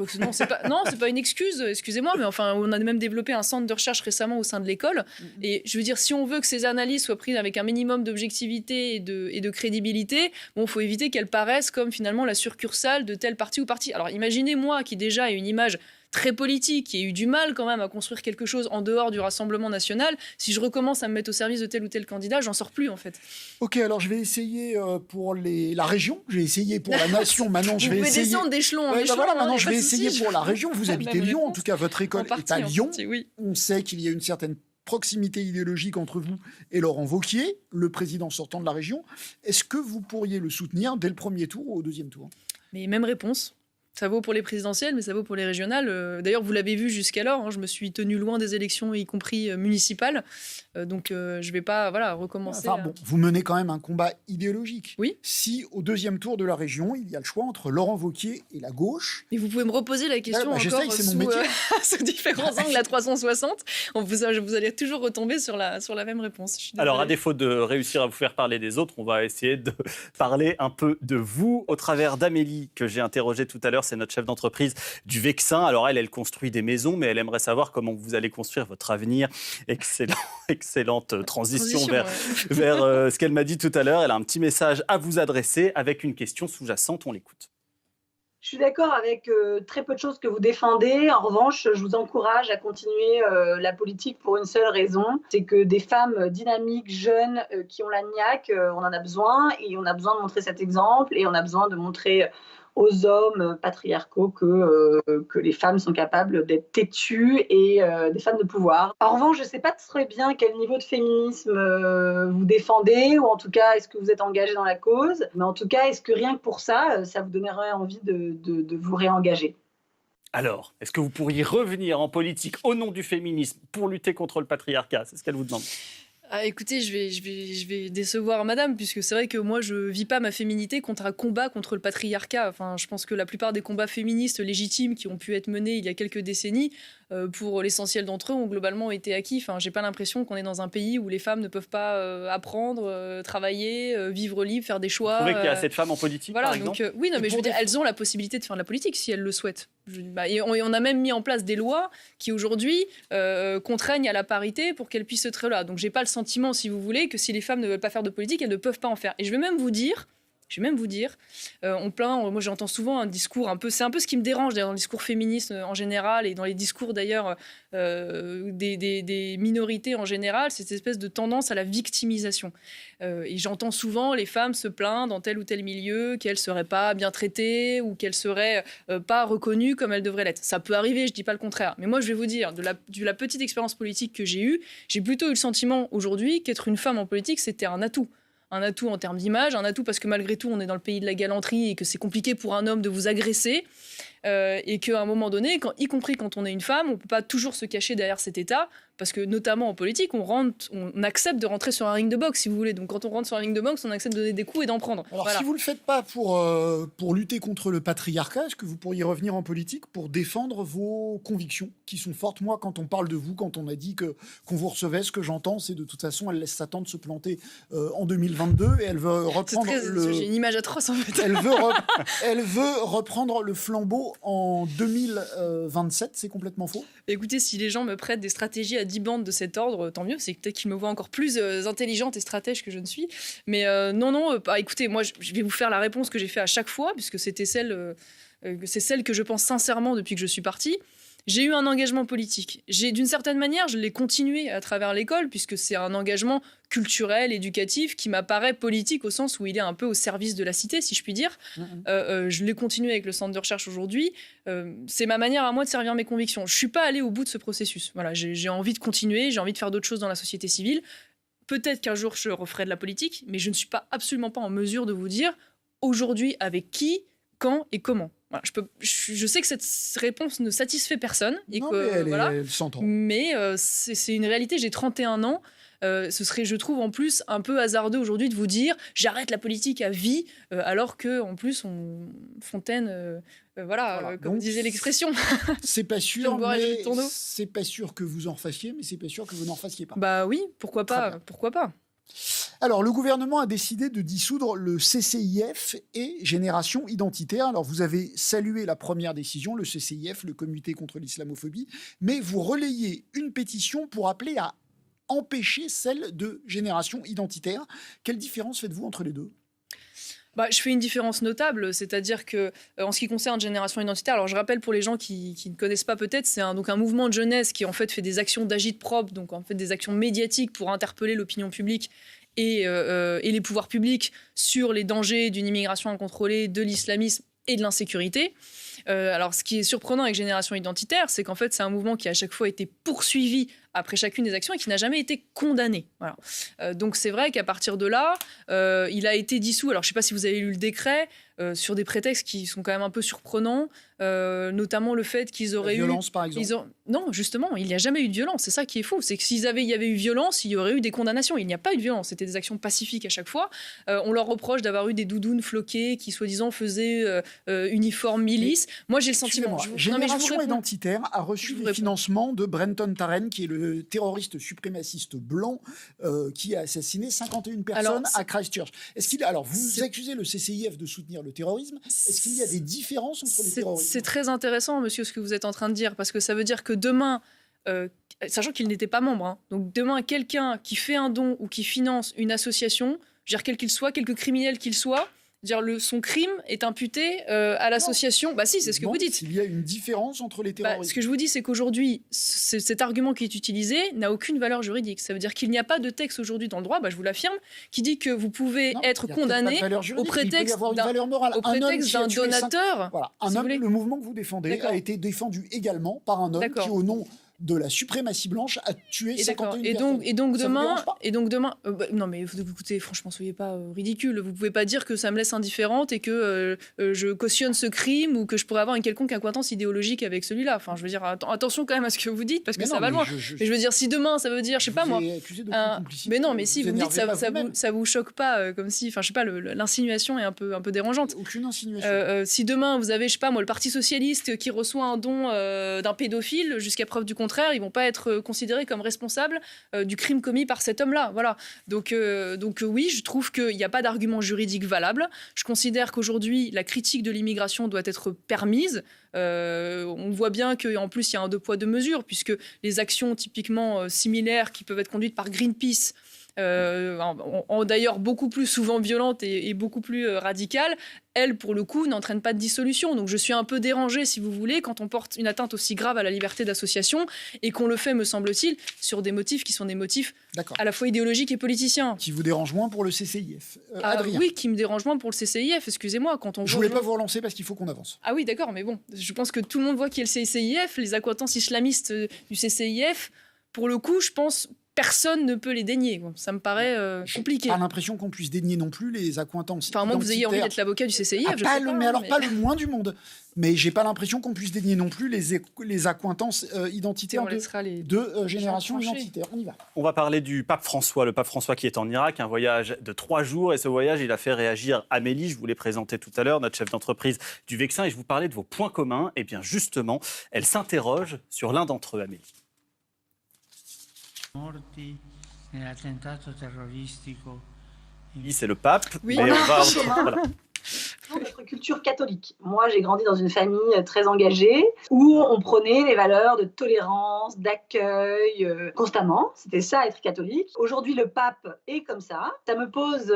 pas une excuse, excusez-moi, mais enfin, on a même développé un centre de recherche récemment au sein de l'école. Et je veux dire, si on veut que ces analyses soient prises avec un minimum d'objectivité et de crédibilité, bon, faut éviter qu'elles paraissent comme finalement la succursale de tel parti ou parti. Alors imaginez moi qui déjà ai une image très politique, qui ai eu du mal quand même à construire quelque chose en dehors du Rassemblement national, si je recommence à me mettre au service de tel ou tel candidat, j'en sors plus en fait. Ok, alors je vais essayer pour la région, je vais essayer pour la nation, maintenant je vais essayer... Vous pouvez descendre d'échelon en échelon. Voilà, maintenant je vais essayer pour la région, vous habitez Lyon, en tout cas votre école est à Lyon, oui. On sait qu'il y a une certaine proximité idéologique entre vous et Laurent Wauquiez, le président sortant de la région. Est-ce que vous pourriez le soutenir dès le premier tour ou au deuxième tour? Mais même réponse. Ça vaut pour les présidentielles, mais ça vaut pour les régionales. D'ailleurs, vous l'avez vu jusqu'alors, je me suis tenue loin des élections, y compris municipales. Donc, je ne vais pas recommencer. Enfin, bon, vous menez quand même un combat idéologique. Oui. Si, au deuxième tour de la région, il y a le choix entre Laurent Wauquiez et la gauche... Et vous pouvez me reposer la question encore sous différents angles à 360. Vous allez toujours retomber sur la même réponse. Alors, à défaut de réussir à vous faire parler des autres, on va essayer de parler un peu de vous au travers d'Amélie, que j'ai interrogée tout à l'heure. C'est notre chef d'entreprise du Vexin. Alors elle construit des maisons, mais elle aimerait savoir comment vous allez construire votre avenir. Excellente transition vers ce qu'elle m'a dit tout à l'heure. Elle a un petit message à vous adresser avec une question sous-jacente. On l'écoute. Je suis d'accord avec très peu de choses que vous défendez. En revanche, je vous encourage à continuer la politique pour une seule raison. C'est que des femmes dynamiques, jeunes, qui ont la niaque, on en a besoin. Et on a besoin de montrer cet exemple. Et on a besoin de montrer aux hommes patriarcaux que les femmes sont capables d'être têtues et des femmes de pouvoir. En revanche, je ne sais pas très bien quel niveau de féminisme vous défendez, ou en tout cas, est-ce que vous êtes engagé dans la cause. Mais en tout cas, est-ce que rien que pour ça, ça vous donnerait envie de vous réengager? Alors, est-ce que vous pourriez revenir en politique au nom du féminisme pour lutter contre le patriarcat? C'est ce qu'elle vous demande. Ah, écoutez, je vais décevoir madame, puisque c'est vrai que moi, je ne vis pas ma féminité contre un combat contre le patriarcat. Enfin, je pense que la plupart des combats féministes légitimes qui ont pu être menés il y a quelques décennies, pour l'essentiel d'entre eux, ont globalement été acquis. Enfin, j'ai pas l'impression qu'on est dans un pays où les femmes ne peuvent pas apprendre, travailler, vivre libre, faire des choix. Vous trouvez qu'il y a assez de femmes en politique, voilà, par exemple? Oui, non, mais je veux dire, elles ont la possibilité de faire de la politique si elles le souhaitent. Et on a même mis en place des lois qui aujourd'hui contraignent à la parité pour qu'elles puissent être là. Donc j'ai pas le sentiment, si vous voulez, que si les femmes ne veulent pas faire de politique, elles ne peuvent pas en faire. Et je vais même vous dire, moi j'entends souvent un discours c'est un peu ce qui me dérange d'ailleurs dans le discours féministe en général et dans les discours d'ailleurs des minorités en général, cette espèce de tendance à la victimisation. Et j'entends souvent les femmes se plaindre dans tel ou tel milieu qu'elles seraient pas bien traitées ou qu'elles seraient pas reconnues comme elles devraient l'être. Ça peut arriver, je dis pas le contraire. Mais moi je vais vous dire, de la petite expérience politique que j'ai eue, j'ai plutôt eu le sentiment aujourd'hui qu'être une femme en politique c'était un atout. Un atout en termes d'image, un atout parce que malgré tout, on est dans le pays de la galanterie et que c'est compliqué pour un homme de vous agresser. Et qu'à un moment donné, y compris quand on est une femme, on ne peut pas toujours se cacher derrière cet état, parce que notamment en politique, on accepte de rentrer sur un ring de boxe, si vous voulez. Donc quand on rentre sur un ring de boxe, on accepte de donner des coups et d'en prendre. Alors si vous ne le faites pas pour lutter contre le patriarcat, est-ce que vous pourriez revenir en politique pour défendre vos convictions, qui sont fortes? Moi, quand on parle de vous, quand on a dit qu'on vous recevait, ce que j'entends, c'est de toute façon, elle laisse sa tante se planter en 2022 et elle veut reprendre J'ai une image atroce en fait. Elle veut reprendre le flambeau en 2027, c'est complètement faux? Écoutez, si les gens me prêtent des stratégies à à 10 bandes de cet ordre, tant mieux, c'est peut-être qu'il me voit encore plus intelligente et stratège que je ne suis. Mais non, écoutez, moi je vais vous faire la réponse que j'ai fait à chaque fois, puisque c'est celle que je pense sincèrement depuis que je suis partie. J'ai eu un engagement politique. D'une certaine manière, je l'ai continué à travers l'école, puisque c'est un engagement culturel, éducatif, qui m'apparaît politique au sens où il est un peu au service de la cité, si je puis dire. Je l'ai continué avec le centre de recherche aujourd'hui. C'est ma manière à moi de servir mes convictions. Je ne suis pas allée au bout de ce processus. Voilà, j'ai envie de continuer, j'ai envie de faire d'autres choses dans la société civile. Peut-être qu'un jour, je referai de la politique, mais je ne suis absolument pas en mesure de vous dire aujourd'hui avec qui, quand et comment. Voilà, je sais que cette réponse ne satisfait personne. Et non, que, mais elle s'entend. Mais c'est une réalité. J'ai 31 ans. Ce serait, je trouve, en plus, un peu hasardeux aujourd'hui de vous dire j'arrête la politique à vie, alors qu'en plus, Fontaine, voilà, comme disait l'expression. C'est pas sûr, mais c'est pas sûr que vous en fassiez, mais c'est pas sûr que vous n'en fassiez pas. Bah oui, pourquoi pas, pourquoi pas. Alors, le gouvernement a décidé de dissoudre le CCIF et Génération Identitaire. Alors, vous avez salué la première décision, le CCIF, le Comité contre l'islamophobie, mais vous relayez une pétition pour appeler à empêcher celle de Génération Identitaire. Quelle différence faites-vous entre les deux ? Je fais une différence notable, c'est-à-dire que en ce qui concerne Génération Identitaire, alors je rappelle pour les gens qui ne connaissent pas peut-être, c'est un mouvement de jeunesse qui en fait fait des actions d'agit-prop, donc en fait des actions médiatiques pour interpeller l'opinion publique et les pouvoirs publics sur les dangers d'une immigration incontrôlée, de l'islamisme et de l'insécurité. Alors ce qui est surprenant avec Génération Identitaire, c'est qu'en fait c'est un mouvement qui a à chaque fois été poursuivi après chacune des actions et qui n'a jamais été condamné. Voilà. Donc c'est vrai qu'à partir de là, il a été dissous. Alors je ne sais pas si vous avez lu le décret, sur des prétextes qui sont quand même un peu surprenants, notamment le fait qu'ils auraient violence, par exemple. Non, justement, il n'y a jamais eu de violence. C'est ça qui est fou. C'est que s'il y avait eu violence, il y aurait eu des condamnations. Il n'y a pas eu de violence. C'était des actions pacifiques à chaque fois. On leur reproche d'avoir eu des doudounes floquées qui, soi-disant, faisaient uniforme milice. Moi, j'ai le sentiment... Génération Identitaire a reçu le financement de Brenton Tarrant, qui est le terroriste suprémaciste blanc qui a assassiné 51 personnes à Christchurch. Alors, vous accusez le CCIF de soutenir le terrorisme. Est-ce qu'il y a des différences entre les terroristes ? C'est très intéressant, monsieur, ce que vous êtes en train de dire, parce que ça veut dire que demain, sachant qu'il n'était pas membre, donc demain, quelqu'un qui fait un don ou qui finance une association, quel qu'il soit, quelque criminel qu'il soit, son crime est imputé à l'association. Si, c'est ce que vous dites. Il y a une différence entre les terroristes. Ce que je vous dis, c'est qu'aujourd'hui, cet argument qui est utilisé n'a aucune valeur juridique. Ça veut dire qu'il n'y a pas de texte aujourd'hui dans le droit, je vous l'affirme, qui dit que vous pouvez être condamné au prétexte d'un donateur. Voilà. Un homme, le mouvement que vous défendez a été défendu également par un homme qui, au nom de la suprématie blanche, a tué 51 personnes. Et donc demain, non mais écoutez, franchement, soyez pas ridicule. Vous pouvez pas dire que ça me laisse indifférente et que je cautionne ce crime ou que je pourrais avoir une quelconque accointance idéologique avec celui-là. Enfin, je veux dire, attention quand même à ce que vous dites, parce que ça va loin. Mais je veux dire, si demain, ça veut dire, je sais pas moi. Mais non, mais si vous me dites ça vous choque pas, comme si, enfin, je sais pas, l'insinuation est un peu dérangeante. Aucune insinuation. Si demain vous avez, je sais pas moi, le Parti socialiste qui reçoit un don d'un pédophile, jusqu'à preuve du contraire, ils vont pas être considérés comme responsables du crime commis par cet homme-là. Voilà. Donc oui, je trouve qu'il n'y a pas d'argument juridique valable. Je considère qu'aujourd'hui, la critique de l'immigration doit être permise. On voit bien qu'en plus, il y a un deux poids, deux mesures, puisque les actions typiquement similaires qui peuvent être conduites par Greenpeace, d'ailleurs beaucoup plus souvent violentes et beaucoup plus radicales, elles, pour le coup, n'entraînent pas de dissolution. Donc je suis un peu dérangée, si vous voulez, quand on porte une atteinte aussi grave à la liberté d'association et qu'on le fait, me semble-t-il, sur des motifs qui sont des motifs à la fois idéologiques et politiciens. Qui vous dérange moins pour le CCIF. Adrien. Oui, qui me dérange moins pour le CCIF, excusez-moi. Je voulais pas vous relancer parce qu'il faut qu'on avance. Ah oui, d'accord, mais bon, je pense que tout le monde voit qui est le CCIF, les accointances islamistes du CCIF. Pour le coup, je pense... Personne ne peut les dénier. Ça me paraît compliqué. Pas l'impression qu'on puisse dénier non plus les accointances. Enfin, à moins que vous ayez envie d'être l'avocat du CCIF. Pas le moins du monde. Mais j'ai pas l'impression qu'on puisse dénier non plus les accointances identitaires de Génération Identitaire. On y va. On va parler du pape François. Le pape François qui est en Irak, un voyage de 3 jours. Et ce voyage, il a fait réagir Amélie. Je vous l'ai présenté tout à l'heure, notre chef d'entreprise du Vexin. Et je vous parlais de vos points communs. Et bien justement, elle s'interroge sur l'un d'entre eux, Amélie. C'est le pape. Oui. Mais on va... voilà. notre culture catholique. Moi, j'ai grandi dans une famille très engagée où on prônait les valeurs de tolérance, d'accueil constamment. C'était ça, être catholique. Aujourd'hui, le pape est comme ça. Ça me pose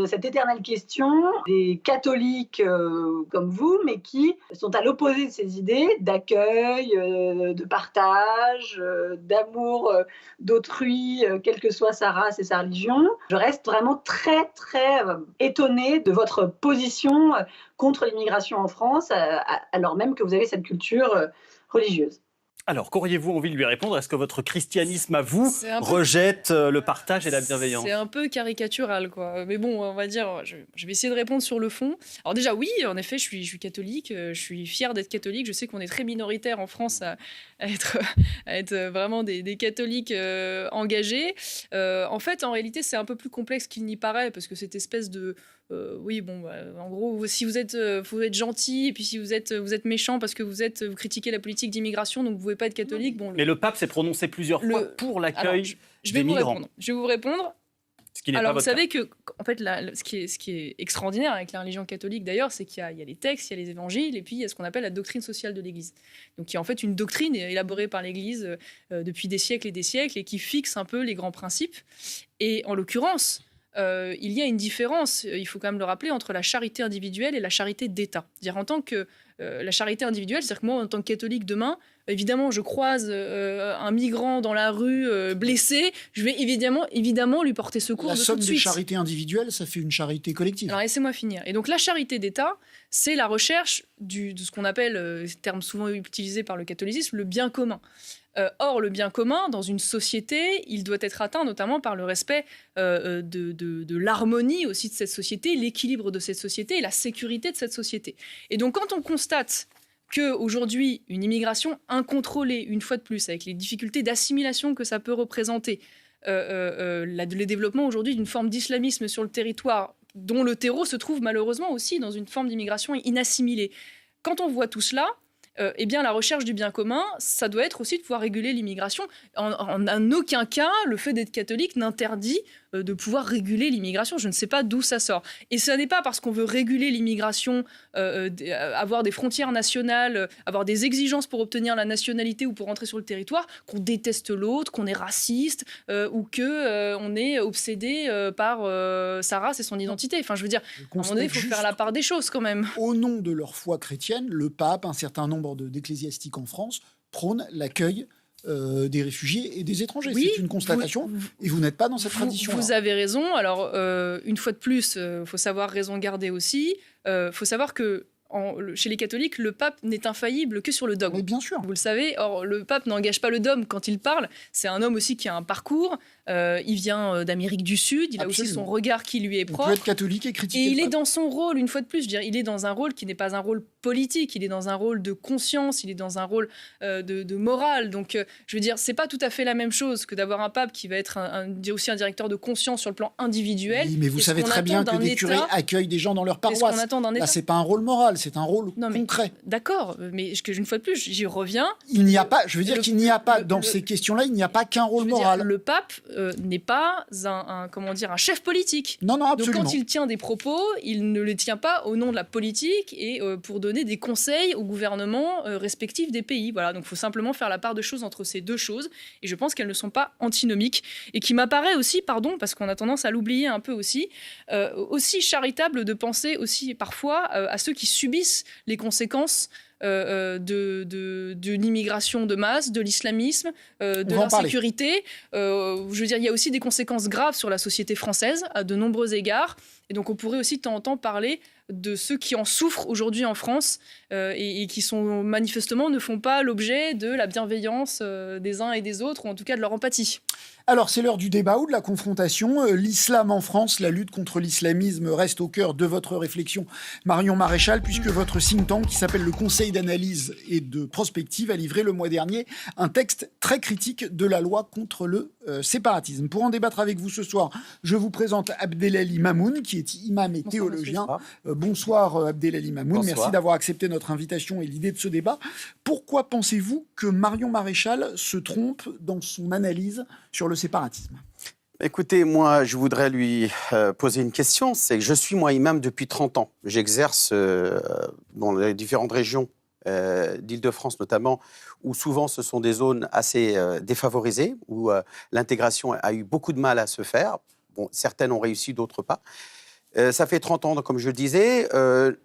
cette éternelle question des catholiques comme vous, mais qui sont à l'opposé de ces idées d'accueil, de partage, d'amour d'autrui, quelle que soit sa race et sa religion. Je reste vraiment très, très étonnée de votre position contre l'immigration en France, alors même que vous avez cette culture religieuse. Alors, qu'auriez-vous envie de lui répondre? Est-ce que votre christianisme à vous rejette le partage et la bienveillance? C'est un peu caricatural, quoi. Mais bon, on va dire, je vais essayer de répondre sur le fond. Alors déjà, oui, en effet, je suis catholique, je suis fière d'être catholique. Je sais qu'on est très minoritaire en France à être vraiment des catholiques engagés. En fait, en réalité, c'est un peu plus complexe qu'il n'y paraît, parce que cette espèce de... en gros, si vous êtes gentil, et puis si vous êtes méchant parce que vous critiquez la politique d'immigration, donc vous pouvez pas être catholique. Bon, mais le pape s'est prononcé plusieurs fois pour l'accueil des migrants. Je vais vous répondre. Ce qui n'est Alors, pas vous savez que, en fait, ce qui est extraordinaire avec la religion catholique, d'ailleurs, c'est qu'il y a les textes, il y a les évangiles, et puis il y a ce qu'on appelle la doctrine sociale de l'Église. Donc, qui est en fait une doctrine élaborée par l'Église depuis des siècles et qui fixe un peu les grands principes. Et en l'occurrence, il y a une différence, il faut quand même le rappeler, entre la charité individuelle et la charité d'État. C'est-à-dire en tant que la charité individuelle, c'est-à-dire que moi, en tant que catholique demain, évidemment, je croise un migrant dans la rue blessé, je vais évidemment lui porter secours de tout de suite. La somme des charités individuelles, ça fait une charité collective. Alors laissez-moi finir. Et donc la charité d'État, c'est la recherche de ce qu'on appelle, terme souvent utilisé par le catholicisme, le bien commun. Or, le bien commun, dans une société, il doit être atteint notamment par le respect de l'harmonie aussi de cette société, l'équilibre de cette société et la sécurité de cette société. Et donc, quand on constate qu'aujourd'hui, une immigration incontrôlée, une fois de plus, avec les difficultés d'assimilation que ça peut représenter, le développement aujourd'hui d'une forme d'islamisme sur le territoire, dont le terreau se trouve malheureusement aussi dans une forme d'immigration inassimilée. Quand on voit tout cela, eh bien, la recherche du bien commun, ça doit être aussi de pouvoir réguler l'immigration. En aucun cas, le fait d'être catholique n'interdit de pouvoir réguler l'immigration. Je ne sais pas d'où ça sort. Et ce n'est pas parce qu'on veut réguler l'immigration, avoir des frontières nationales, avoir des exigences pour obtenir la nationalité ou pour rentrer sur le territoire, qu'on déteste l'autre, qu'on est raciste ou qu'on est obsédé par sa race et son identité. Enfin, je veux dire, à un moment donné, il faut faire la part des choses quand même. Au nom de leur foi chrétienne, le pape, un certain nombre d'ecclésiastiques en France, prônent l'accueil des réfugiés et des étrangers. Oui, c'est une constatation, et vous n'êtes pas dans cette tradition. Vous avez raison. Alors, une fois de plus, faut savoir raison garder aussi. Faut savoir que chez les catholiques, le pape n'est infaillible que sur le dogme. Mais bien sûr. Vous le savez. Or, le pape n'engage pas le dogme quand il parle. C'est un homme aussi qui a un parcours. Il vient d'Amérique du Sud. Il a aussi son regard qui lui est propre. Il peut être catholique et critiquer. Et il est dans son rôle, une fois de plus. Je veux dire, il est dans un rôle qui n'est pas un rôle politique. Il est dans un rôle de conscience. Il est dans un rôle de morale. Donc, je veux dire, c'est pas tout à fait la même chose que d'avoir un pape qui va être aussi un directeur de conscience sur le plan individuel. Oui, mais vous savez très bien que des curés accueillent des gens dans leur paroisse. Là, c'est pas un rôle moral, c'est un rôle concret. D'accord, mais une fois de plus, j'y reviens. Il n'y a pas, je veux dire qu'il n'y a pas, dans ces questions-là, il n'y a pas qu'un rôle moral. Le pape n'est pas un chef politique. Non, absolument. Donc quand il tient des propos, il ne les tient pas au nom de la politique et pour donner des conseils au gouvernement respectif des pays. Voilà, donc il faut simplement faire la part de choses entre ces deux choses. Et je pense qu'elles ne sont pas antinomiques. Et qui m'apparaît aussi, parce qu'on a tendance à l'oublier un peu aussi charitable de penser aussi parfois à ceux qui subissent les conséquences de l'immigration de masse, de l'islamisme, de l'insécurité. Je veux dire, il y a aussi des conséquences graves sur la société française à de nombreux égards. Et donc, on pourrait aussi de temps en temps parler de ceux qui en souffrent aujourd'hui en France et qui sont manifestement ne font pas l'objet de la bienveillance des uns et des autres, ou en tout cas de leur empathie. Alors, c'est l'heure du débat ou de la confrontation. L'islam en France, la lutte contre l'islamisme reste au cœur de votre réflexion, Marion Maréchal, puisque votre think tank, qui s'appelle le Conseil d'analyse et de prospective, a livré le mois dernier un texte très critique de la loi contre le séparatisme. Pour en débattre avec vous ce soir, je vous présente Abdelali Mamoun, qui est imam et théologien. Bonsoir Abdelali Mamoun, bonsoir. Merci d'avoir accepté notre invitation et l'idée de ce débat. Pourquoi pensez-vous que Marion Maréchal se trompe dans son analyse sur le séparatisme ? Écoutez, moi, je voudrais lui poser une question. C'est que je suis, moi, imam depuis 30 ans. J'exerce dans les différentes régions d'Île-de-France, notamment, où souvent ce sont des zones assez défavorisées, où l'intégration a eu beaucoup de mal à se faire. Bon, certaines ont réussi, d'autres pas. Ça fait 30 ans, comme je le disais.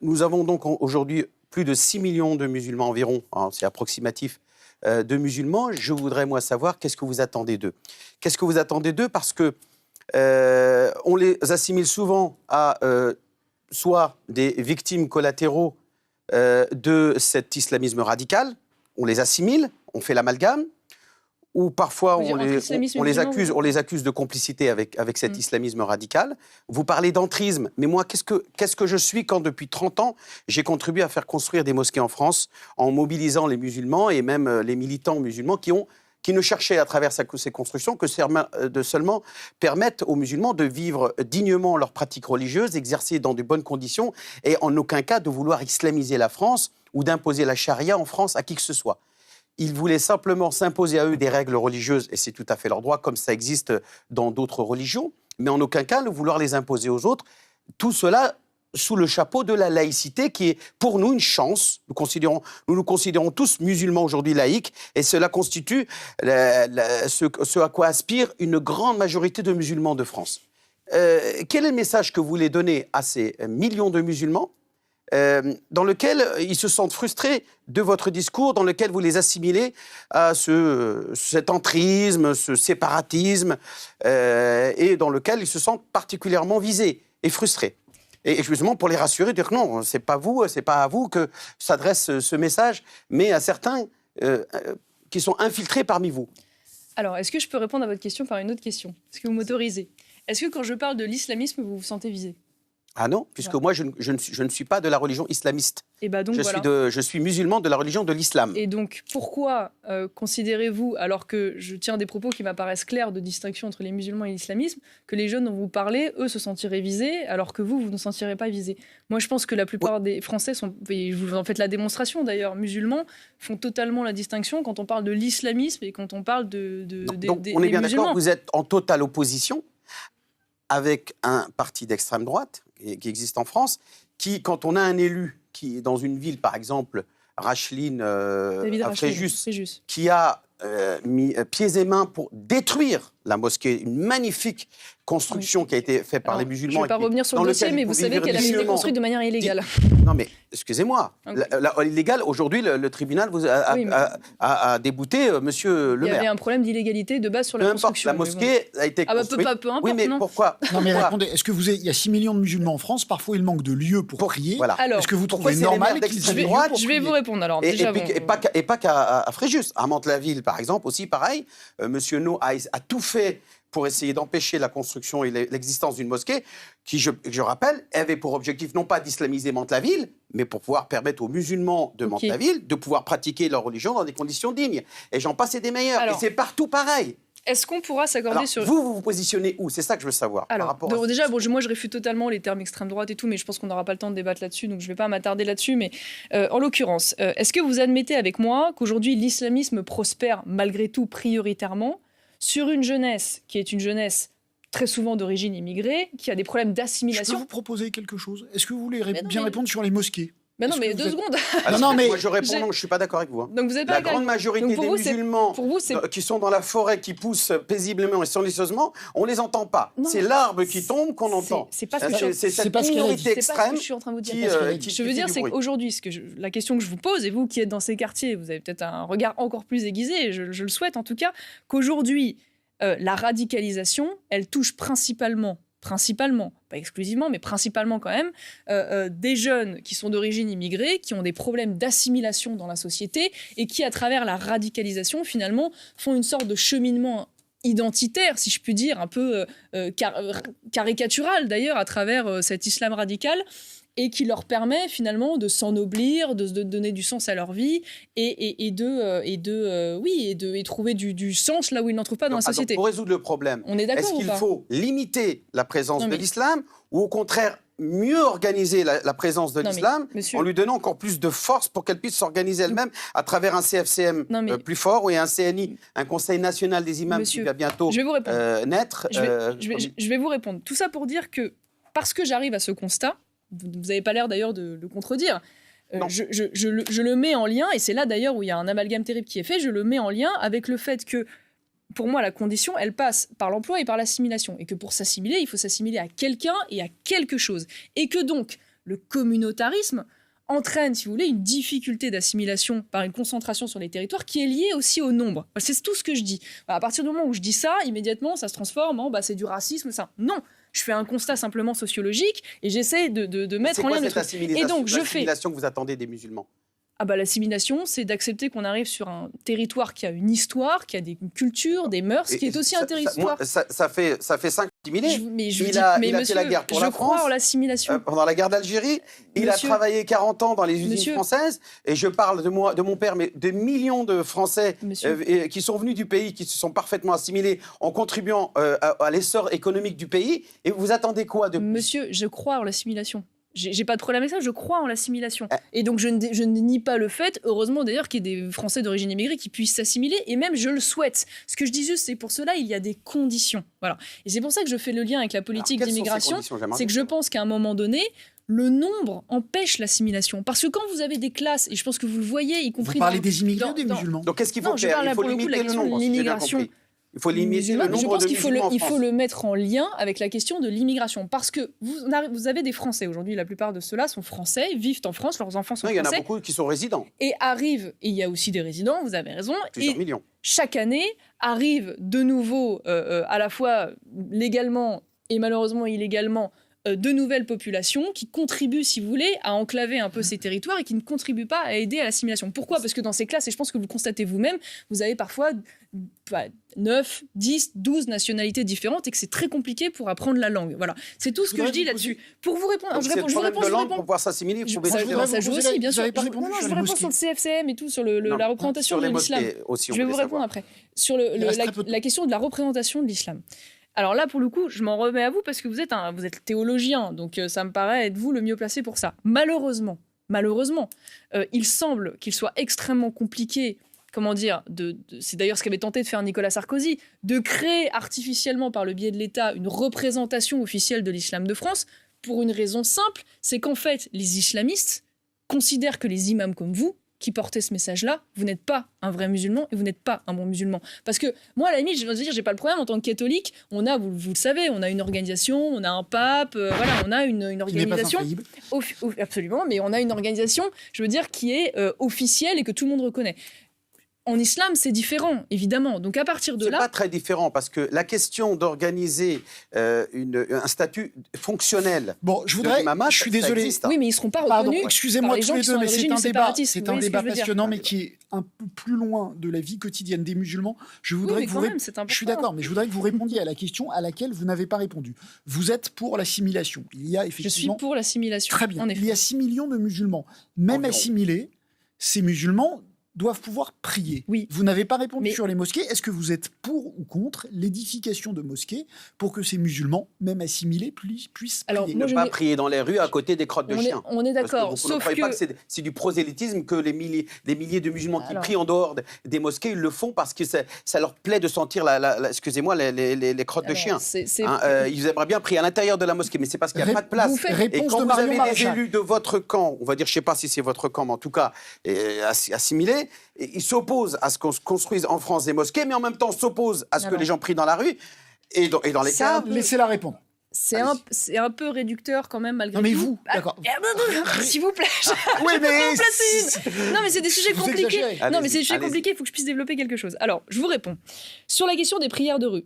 Nous avons donc aujourd'hui plus de 6 millions de musulmans environ, hein, c'est approximatif, de musulmans. Je voudrais, moi, savoir qu'est-ce que vous attendez d'eux. Qu'est-ce que vous attendez d'eux? Parce que on les assimile souvent à soit des victimes collatéraux de cet islamisme radical, on les assimile, on fait l'amalgame, ou parfois on les accuse de complicité avec cet islamisme radical. Vous parlez d'entrisme, mais moi, qu'est-ce que je suis quand, depuis 30 ans, j'ai contribué à faire construire des mosquées en France en mobilisant les musulmans et même les militants musulmans qui ne cherchaient à travers ces constructions que de seulement permettre aux musulmans de vivre dignement leurs pratiques religieuses, exercer dans de bonnes conditions et en aucun cas de vouloir islamiser la France ou d'imposer la charia en France à qui que ce soit. Ils voulaient simplement s'imposer à eux des règles religieuses, et c'est tout à fait leur droit, comme ça existe dans d'autres religions, mais en aucun cas de vouloir les imposer aux autres. Tout cela sous le chapeau de la laïcité, qui est pour nous une chance. Nous nous considérons tous musulmans aujourd'hui laïcs, et cela constitue ce à quoi aspire une grande majorité de musulmans de France. Quel est le message que vous voulez donner à ces millions de musulmans dans lequel ils se sentent frustrés de votre discours, dans lequel vous les assimilez à cet entrisme, ce séparatisme, et dans lequel ils se sentent particulièrement visés et frustrés. Et justement, pour les rassurer, dire que non, c'est pas à vous que s'adresse ce message, mais à certains qui sont infiltrés parmi vous. Alors, est-ce que je peux répondre à votre question par une autre question? Est-ce que vous m'autorisez? Est-ce que quand je parle de l'islamisme, vous vous sentez visé? Ah non, puisque moi, je ne suis pas de la religion islamiste. Et bah donc, je suis musulman de la religion de l'islam. Et donc, pourquoi considérez-vous, alors que je tiens des propos qui m'apparaissent clairs de distinction entre les musulmans et l'islamisme, que les jeunes dont vous parlez, eux, se sentiraient visés, alors que vous ne vous sentirez pas visés? Moi, je pense que la plupart des Français sont, et vous en faites la démonstration d'ailleurs, musulmans, font totalement la distinction quand on parle de l'islamisme et quand on parle des on est bien d'accord, musulmans. vous êtes en totale opposition avec un parti d'extrême droite qui existe en France, qui, quand on a un élu qui est dans une ville, par exemple, Racheline, Fréjus, qui a mis pieds et mains pour détruire la mosquée, une magnifique construction qui a été faite par les musulmans. Je ne vais pas revenir sur le dossier, mais vous savez qu'elle a été construite de manière illégale. Non, mais excusez-moi. Illégale, aujourd'hui, le tribunal a débouté monsieur le maire. Il y avait un problème d'illégalité de base sur la construction. La mosquée a été construite. Peu importe, oui, mais non. pourquoi? Non, mais répondez, est-ce que il y a 6 millions de musulmans en France, parfois il manque de lieux pour prier. Voilà. Est-ce que vous trouvez normal qu'ils aient des lieux pour prier? Je vais vous répondre alors. Et pas qu'à Fréjus. À Mantes-la-Ville, par exemple, aussi pareil. Monsieur No a tout fait pour essayer d'empêcher la construction et l'existence d'une mosquée qui, je rappelle, avait pour objectif non pas d'islamiser Mantes-la-Ville, mais pour pouvoir permettre aux musulmans de Mantes-la-Ville de pouvoir pratiquer leur religion dans des conditions dignes. Et j'en passe et des meilleurs. Et c'est partout pareil. Est-ce qu'on pourra s'accorder sur... Vous vous positionnez où? C'est ça que je veux savoir. Alors, déjà, moi, je réfute totalement les termes extrême droite et tout, mais je pense qu'on n'aura pas le temps de débattre là-dessus, donc je ne vais pas m'attarder là-dessus. Mais en l'occurrence, est-ce que vous admettez avec moi qu'aujourd'hui, l'islamisme prospère malgré tout prioritairement sur une jeunesse qui est une jeunesse très souvent d'origine immigrée, qui a des problèmes d'assimilation? Je peux vous proposer quelque chose? Est-ce que vous voulez répondre sur les mosquées? Mais non, mais 2 secondes. Non, mais moi je réponds non, je suis pas d'accord avec vous. Hein. Donc vous êtes pas la grande majorité des musulmans qui sont dans la forêt, qui poussent paisiblement et silencieusement, on les entend pas. C'est l'arbre qui tombe qu'on entend. C'est pas ce que cette minorité extrême. Je suis en train de vous dire. Je veux dire, c'est qu'aujourd'hui, la question que je vous pose, et vous qui êtes dans ces quartiers, vous avez peut-être un regard encore plus aiguisé, je le souhaite en tout cas, qu'aujourd'hui la radicalisation, elle touche principalement, pas exclusivement, mais principalement quand même, des jeunes qui sont d'origine immigrée, qui ont des problèmes d'assimilation dans la société et qui, à travers la radicalisation, finalement, font une sorte de cheminement identitaire, si je puis dire, un peu caricatural d'ailleurs, à travers cet islam radical, et qui leur permet finalement de s'ennoblir, de donner du sens à leur vie et trouver du sens là où ils n'en trouvent pas dans la société. Donc pour résoudre le problème, on est d'accord, est-ce qu'il faut limiter la présence de l'islam ou au contraire mieux organiser la présence de l'islam en lui donnant encore plus de force pour qu'elle puisse s'organiser elle-même à travers un CFCM plus fort et un CNI, un Conseil national des imams qui va bientôt naître. Je vais vous répondre. Tout ça pour dire que, parce que j'arrive à ce constat, vous n'avez pas l'air d'ailleurs de le contredire, je le mets en lien, et c'est là d'ailleurs où il y a un amalgame terrible qui est fait, je le mets en lien avec le fait que, pour moi, la condition, elle passe par l'emploi et par l'assimilation. Et que pour s'assimiler, il faut s'assimiler à quelqu'un et à quelque chose. Et que donc, le communautarisme entraîne, si vous voulez, une difficulté d'assimilation par une concentration sur les territoires qui est liée aussi au nombre. C'est tout ce que je dis. À partir du moment où je dis ça, immédiatement, ça se transforme en c'est du racisme, ça. Non, je fais un constat simplement sociologique et j'essaie de mettre en lien le truc. Et donc, l'assimilation que vous attendez des musulmans? L'assimilation, c'est d'accepter qu'on arrive sur un territoire qui a une histoire, qui a des cultures, des mœurs, qui est aussi un territoire. Ça fait 5 assimilés. Il a fait la guerre pour la France. Je crois en l'assimilation. Pendant la guerre d'Algérie, il a travaillé 40 ans dans les usines françaises. Et je parle de mon père, mais de millions de Français qui sont venus du pays, qui se sont parfaitement assimilés en contribuant à l'essor économique du pays. Et vous attendez quoi de plus? Monsieur, je crois en l'assimilation. J'ai pas de problème avec ça, je crois en l'assimilation. Et donc je ne nie pas le fait, heureusement d'ailleurs, qu'il y ait des Français d'origine immigrée qui puissent s'assimiler, et même je le souhaite. Ce que je dis juste, c'est pour cela, il y a des conditions. Voilà. Et c'est pour ça que je fais le lien avec la politique d'immigration, c'est que je pense qu'à un moment donné, le nombre empêche l'assimilation. Parce que quand vous avez des classes, et je pense que vous le voyez, y compris... Vous parlez des immigrés ou des musulmans? Donc qu'est-ce qu'il faut faire? Il faut limiter le nombre, l'immigration. Il faut limiter le nombre de musulmans en France. Il faut le mettre en lien avec la question de l'immigration. Parce que vous avez des Français. Aujourd'hui, la plupart de ceux-là sont Français, vivent en France, leurs enfants sont Français. Il y en a beaucoup qui sont résidents. Et il y a aussi des résidents, vous avez raison. Plusieurs millions. Chaque année, arrivent de nouveau, à la fois légalement et malheureusement illégalement, de nouvelles populations qui contribuent, si vous voulez, à enclaver un peu ces territoires et qui ne contribuent pas à aider à l'assimilation. Pourquoi ? Parce que dans ces classes, et je pense que vous le constatez vous-même, vous avez parfois 9, 10, 12 nationalités différentes et que c'est très compliqué pour apprendre la langue. Voilà. C'est tout ce que je dis là-dessus. Pour vous répondre, je vous réponds. Pour pouvoir s'assimiler, il faut ça joue aussi, bien sûr. Je vous réponds sur le CFCM et tout, sur la représentation de l'islam. Je vais vous répondre après. Sur la question de la représentation de l'islam. Alors là, pour le coup, je m'en remets à vous parce que vous êtes théologien, donc ça me paraît être vous le mieux placé pour ça. Malheureusement, il semble qu'il soit extrêmement compliqué, c'est d'ailleurs ce qu'avait tenté de faire Nicolas Sarkozy, de créer artificiellement par le biais de l'État une représentation officielle de l'islam de France, pour une raison simple, c'est qu'en fait, les islamistes considèrent que les imams comme vous, qui portez ce message-là, vous n'êtes pas un vrai musulman et vous n'êtes pas un bon musulman. Parce que moi, à la limite, je veux dire, j'ai pas le problème en tant que catholique. On a, vous le savez, on a une organisation, on a un pape, on a une organisation. Qui n'est pas infaillible. Absolument, mais on a une organisation, je veux dire, qui est officielle et que tout le monde reconnaît. En islam, c'est différent, évidemment. Donc à partir de là... C'est pas très différent, parce que la question d'organiser un statut fonctionnel... Bon, je suis désolé. Oui, mais ils ne seront pas reconnus. Excusez-moi tous les deux, mais c'est un débat passionnant, mais qui est un peu plus loin de la vie quotidienne des musulmans. Je suis d'accord, mais je voudrais que vous répondiez à la question à laquelle vous n'avez pas répondu. Vous êtes pour l'assimilation. Il y a effectivement... Je suis pour l'assimilation. Très bien. Il y a 6 millions de musulmans. Même assimilés, ces musulmans doivent pouvoir prier. Oui. Vous n'avez pas répondu sur les mosquées. Est-ce que vous êtes pour ou contre l'édification de mosquées pour que ces musulmans, même assimilés, puissent prier? Ne pas prier dans les rues à côté des crottes de chiens. On est d'accord. Vous ne croyez pas que c'est du prosélytisme, que les milliers de musulmans qui prient en dehors des mosquées, ils le font parce que ça leur plaît de sentir excusez-moi, les crottes de chiens. Ils aimeraient bien prier à l'intérieur de la mosquée, mais c'est parce qu'il n'y a pas de place. Et quand vous avez des élus de votre camp, on va dire, je ne sais pas si c'est votre camp, mais en tout cas assimilés, ils s'opposent à ce qu'on construise en France des mosquées, mais en même temps s'opposent à ce que les gens prient dans la rue et dans les caves. Laissez-la répondre. C'est un peu réducteur quand même, malgré tout. Non, mais vous, d'accord. S'il vous plaît. Oui, mais... Non, mais c'est des sujets compliqués. Non, mais c'est des sujets compliqués, il faut que je puisse développer quelque chose. Alors, je vous réponds. Sur la question des prières de rue,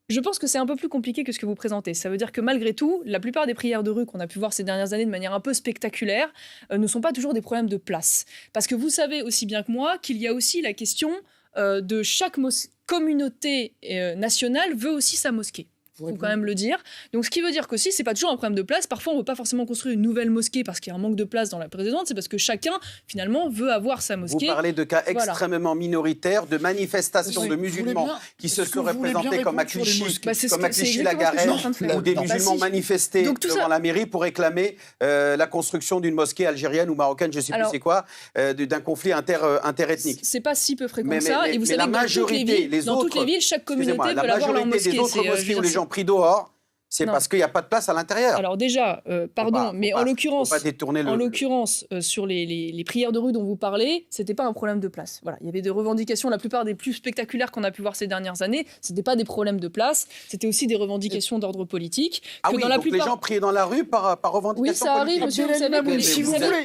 je pense que c'est un peu plus compliqué que ce que vous présentez. Ça veut dire que malgré tout, la plupart des prières de rue qu'on a pu voir ces dernières années de manière un peu spectaculaire ne sont pas toujours des problèmes de place. Parce que vous savez aussi bien que moi qu'il y a aussi la question de chaque communauté nationale veut aussi sa mosquée. faut quand même le dire. Donc ce qui veut dire qu'aussi, c'est pas toujours un problème de place. Parfois, on veut pas forcément construire une nouvelle mosquée parce qu'il y a un manque de place dans la précédente. C'est parce que chacun, finalement, veut avoir sa mosquée. Vous parlez de cas extrêmement minoritaires, de manifestations de musulmans qui se seraient présentés comme à Clichy-la-Garenne, où des musulmans manifestaient devant la mairie pour réclamer la construction d'une mosquée algérienne ou marocaine, je ne sais plus c'est quoi, d'un conflit interethnique. C'est pas si peu fréquent que ça. Et vous savez que dans toutes les villes, chaque communauté peut avoir leur mosquée. Les autres mosquées où les gens pris dehors, c'est parce qu'il n'y a pas de place à l'intérieur. Alors déjà, en l'occurrence, sur les prières de rue dont vous parlez, c'était pas un problème de place. Voilà, il y avait des revendications, la plupart des plus spectaculaires qu'on a pu voir ces dernières années, c'était pas des problèmes de place, c'était aussi des revendications d'ordre politique. Les gens priaient dans la rue par revendication politique. Oui, ça arrive, monsieur.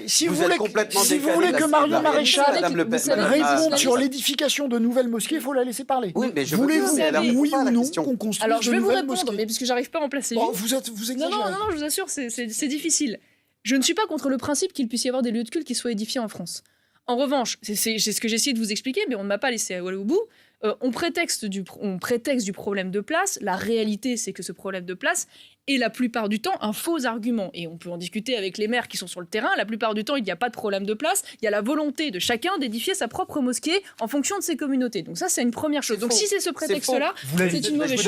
Si vous voulez que Marion Maréchal réponde sur l'édification de nouvelles mosquées, il faut la laisser parler. Oui, mais voulez-vous, oui ou non, qu'on construise alors je vais vous répondre, mosquées. mais puisque j'arrive pas à en placer. Vous exagérez. Non, je vous assure, c'est difficile. Je ne suis pas contre le principe qu'il puisse y avoir des lieux de culte qui soient édifiés en France. En revanche, c'est ce que j'ai essayé de vous expliquer, mais on ne m'a pas laissé aller au bout. On prétexte du problème de place. La réalité, c'est que ce problème de place est la plupart du temps un faux argument. Et on peut en discuter avec les maires qui sont sur le terrain. La plupart du temps, il n'y a pas de problème de place. Il y a la volonté de chacun d'édifier sa propre mosquée en fonction de ses communautés. Donc ça, c'est une première chose. Donc si c'est ce prétexte-là, c'est une mauvaise chose.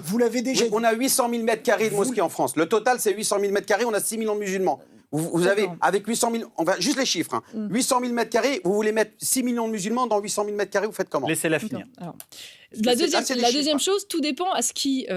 Vous l'avez déjà dit. On a 800 000 m² de mosquées en France. Le total, c'est 800 000 m². On a 6 millions de musulmans. Vous avez, avec 800 000, on va juste les chiffres, 800 000 m², vous voulez mettre 6 millions de musulmans dans 800 000 m², vous faites comment? Laissez-la finir. Alors, la deuxième chose, tout dépend à ce qui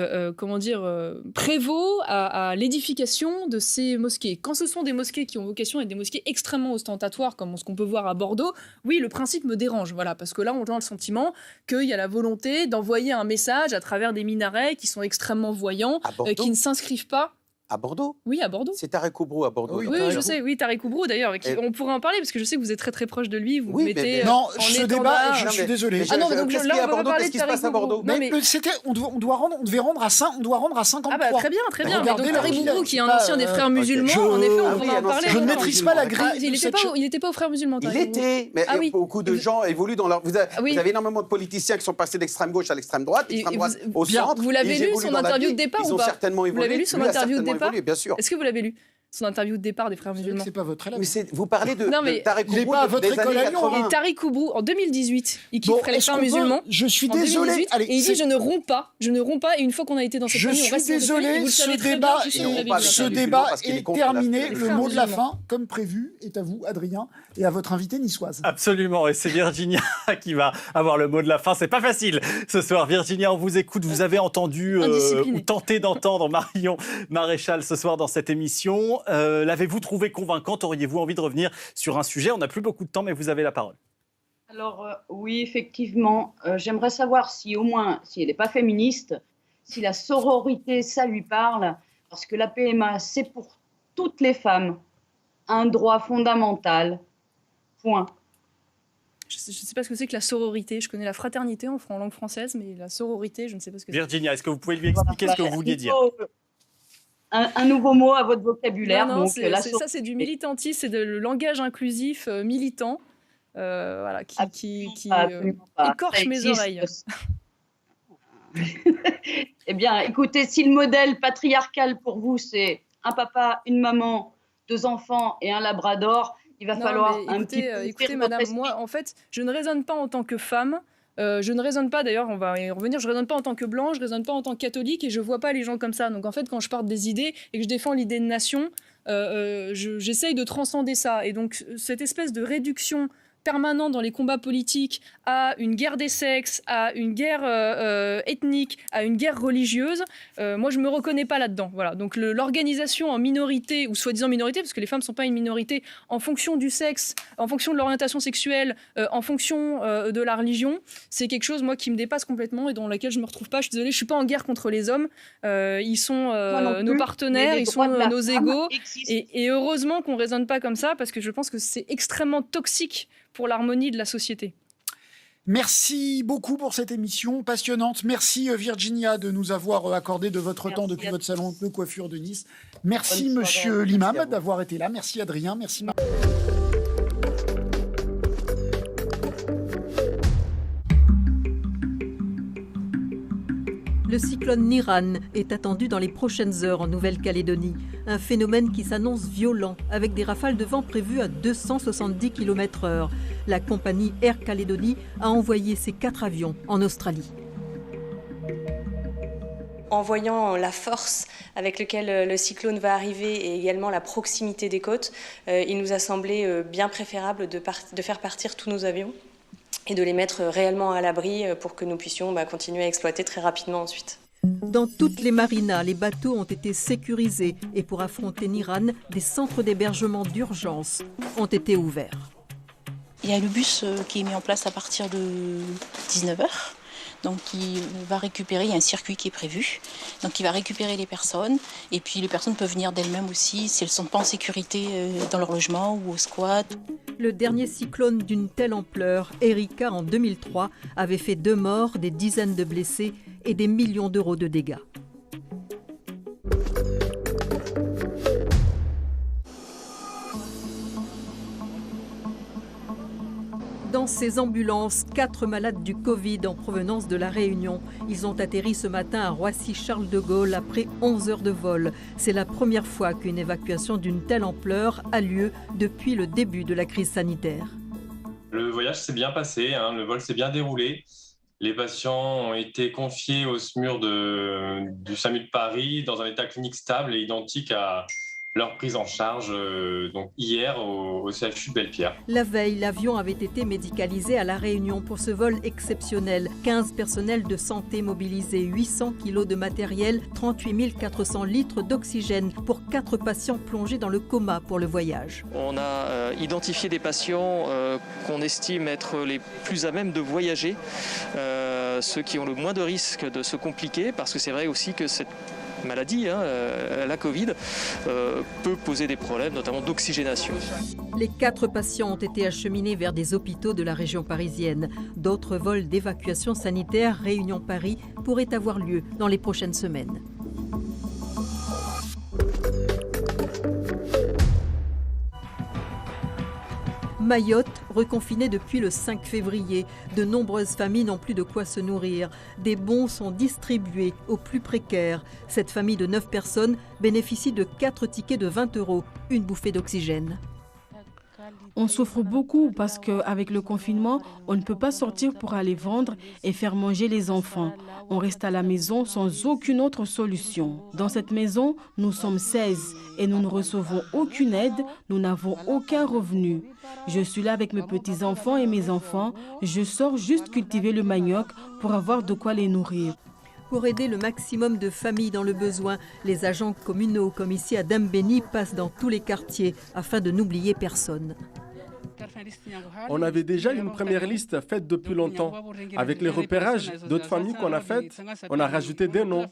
prévaut à l'édification de ces mosquées. Quand ce sont des mosquées qui ont vocation à être des mosquées extrêmement ostentatoires, comme ce qu'on peut voir à Bordeaux, oui, le principe me dérange, voilà, parce que là, on a le sentiment qu'il y a la volonté d'envoyer un message à travers des minarets qui sont extrêmement voyants, qui ne s'inscrivent pas. À Bordeaux? Oui, à Bordeaux. C'est Tarek Oubrou à Bordeaux. Oui, je sais, oui, Tarek Oubrou d'ailleurs. On pourrait en parler parce que je sais que vous êtes très très proche de lui. Vous mettez. Non, ce débat, je suis désolé. Ah non, donc là, on va parler de Tarek Oubrou. Mais on devait rendre à 53. Ah bah très bien. Mais donc Tarek Oubrou, qui est un ancien des frères musulmans, en effet, on pourrait en parler. Je ne maîtrise pas la grille. Il n'était pas aux frères musulmans. Il était, mais beaucoup de gens évoluent dans leur. Vous avez énormément de politiciens qui sont passés d'extrême gauche à l'extrême droite, d'extrême droite au centre. Vous l'avez lu son interview de départ ou pas? Ils ont certainement évolué. Vous l'avez lu son interview de départ? Bien sûr. Est-ce que vous l'avez lu, son interview de départ des frères musulmans? C'est pas votre élève. Vous parlez de Tarek Oubrou des années 80. Et Tarek Oubrou, en 2018, il quitterait les frères musulmans. Je suis désolé. Et il dit je ne romps pas. Et une fois qu'on a été dans cette famille, on reste. Je suis désolé. Ce débat est terminé. Le mot de la fin, comme prévu, est à vous, Adrien, et à votre invitée niçoise. Absolument. Et c'est Virginia qui va avoir le mot de la fin. C'est pas facile ce soir. Virginia, on vous écoute. Vous avez entendu ou tenté d'entendre Marion Maréchal ce soir dans cette émission. L'avez-vous trouvée convaincante? Auriez-vous envie de revenir sur un sujet? On n'a plus beaucoup de temps, mais vous avez la parole. Alors, oui, effectivement. J'aimerais savoir si au moins, si elle n'est pas féministe, si la sororité, ça lui parle. Parce que la PMA, c'est pour toutes les femmes un droit fondamental. Point. Je ne sais pas ce que c'est que la sororité. Je connais la fraternité en langue française, mais la sororité, je ne sais pas ce que c'est. Virginia, est-ce que vous pouvez lui expliquer ce que vous vouliez dire? Un nouveau mot à votre vocabulaire. Non, ça c'est du militantisme, c'est le langage inclusif militant qui écorche mes oreilles. Eh bien, écoutez, si le modèle patriarcal pour vous, c'est un papa, une maman, 2 enfants et un labrador, il va falloir un petit peu... Écoutez, madame, moi, en fait, je ne raisonne pas en tant que femme. Je ne raisonne pas, d'ailleurs, on va y revenir, je ne raisonne pas en tant que blanche, je ne raisonne pas en tant que catholique et je ne vois pas les gens comme ça. Donc en fait, quand je parle des idées et que je défends l'idée de nation, j'essaye de transcender ça. Et donc cette espèce de réduction permanent dans les combats politiques à une guerre des sexes, à une guerre ethnique, à une guerre religieuse, moi je me reconnais pas là-dedans. Voilà. Donc l'organisation en minorité, ou soi-disant minorité, parce que les femmes ne sont pas une minorité, en fonction du sexe, en fonction de l'orientation sexuelle, en fonction de la religion, c'est quelque chose moi qui me dépasse complètement et dans laquelle je me retrouve pas. Je suis désolée, je suis pas en guerre contre les hommes. Ils sont nos partenaires, ils sont nos égaux. Et heureusement qu'on raisonne pas comme ça, parce que je pense que c'est extrêmement toxique pour l'harmonie de la société. Merci beaucoup pour cette émission passionnante. Merci Virginia de nous avoir accordé de votre temps depuis votre salon de coiffure de Nice. Merci monsieur l'imam d'avoir été là. Merci Adrien. Merci Marc. Le cyclone Niran est attendu dans les prochaines heures en Nouvelle-Calédonie. Un phénomène qui s'annonce violent, avec des rafales de vent prévues à 270 km/h. La compagnie Air Calédonie a envoyé ses 4 avions en Australie. En voyant la force avec laquelle le cyclone va arriver et également la proximité des côtes, il nous a semblé bien préférable de faire partir tous nos avions et de les mettre réellement à l'abri pour que nous puissions continuer à exploiter très rapidement ensuite. Dans toutes les marinas, les bateaux ont été sécurisés et pour affronter Niran, des centres d'hébergement d'urgence ont été ouverts. Il y a le bus qui est mis en place à partir de 19h. Donc il va récupérer, il y a un circuit qui est prévu, donc il va récupérer les personnes et puis les personnes peuvent venir d'elles-mêmes aussi si elles ne sont pas en sécurité dans leur logement ou au squat. Le dernier cyclone d'une telle ampleur, Erika en 2003, avait fait 2 morts, des dizaines de blessés et des millions d'euros de dégâts. Dans ces ambulances, 4 malades du Covid en provenance de La Réunion. Ils ont atterri ce matin à Roissy-Charles de Gaulle après 11 heures de vol. C'est la première fois qu'une évacuation d'une telle ampleur a lieu depuis le début de la crise sanitaire. Le voyage s'est bien passé, le vol s'est bien déroulé. Les patients ont été confiés au SMUR du SAMU de Paris dans un état clinique stable et identique à leur prise en charge donc hier au CHU de Belle-Pierre. La veille, l'avion avait été médicalisé à La Réunion pour ce vol exceptionnel. 15 personnels de santé mobilisés, 800 kilos de matériel, 38 400 litres d'oxygène pour 4 patients plongés dans le coma pour le voyage. On a identifié des patients qu'on estime être les plus à même de voyager, ceux qui ont le moins de risques de se compliquer, parce que c'est vrai aussi que cette maladie, la Covid, peut poser des problèmes, notamment d'oxygénation. Les 4 patients ont été acheminés vers des hôpitaux de la région parisienne. D'autres vols d'évacuation sanitaire Réunion-Paris pourraient avoir lieu dans les prochaines semaines. Mayotte, reconfinée depuis le 5 février. De nombreuses familles n'ont plus de quoi se nourrir. Des bons sont distribués aux plus précaires. Cette famille de 9 personnes bénéficie de 4 tickets de 20 €, une bouffée d'oxygène. On souffre beaucoup parce qu'avec le confinement, on ne peut pas sortir pour aller vendre et faire manger les enfants. On reste à la maison sans aucune autre solution. Dans cette maison, nous sommes 16 et nous ne recevons aucune aide, nous n'avons aucun revenu. Je suis là avec mes petits-enfants et mes enfants. Je sors juste cultiver le manioc pour avoir de quoi les nourrir. Pour aider le maximum de familles dans le besoin, les agents communaux, comme ici à Dambéni, passent dans tous les quartiers afin de n'oublier personne. On avait déjà une première liste faite depuis longtemps. Avec les repérages d'autres familles qu'on a faites, on a rajouté des noms.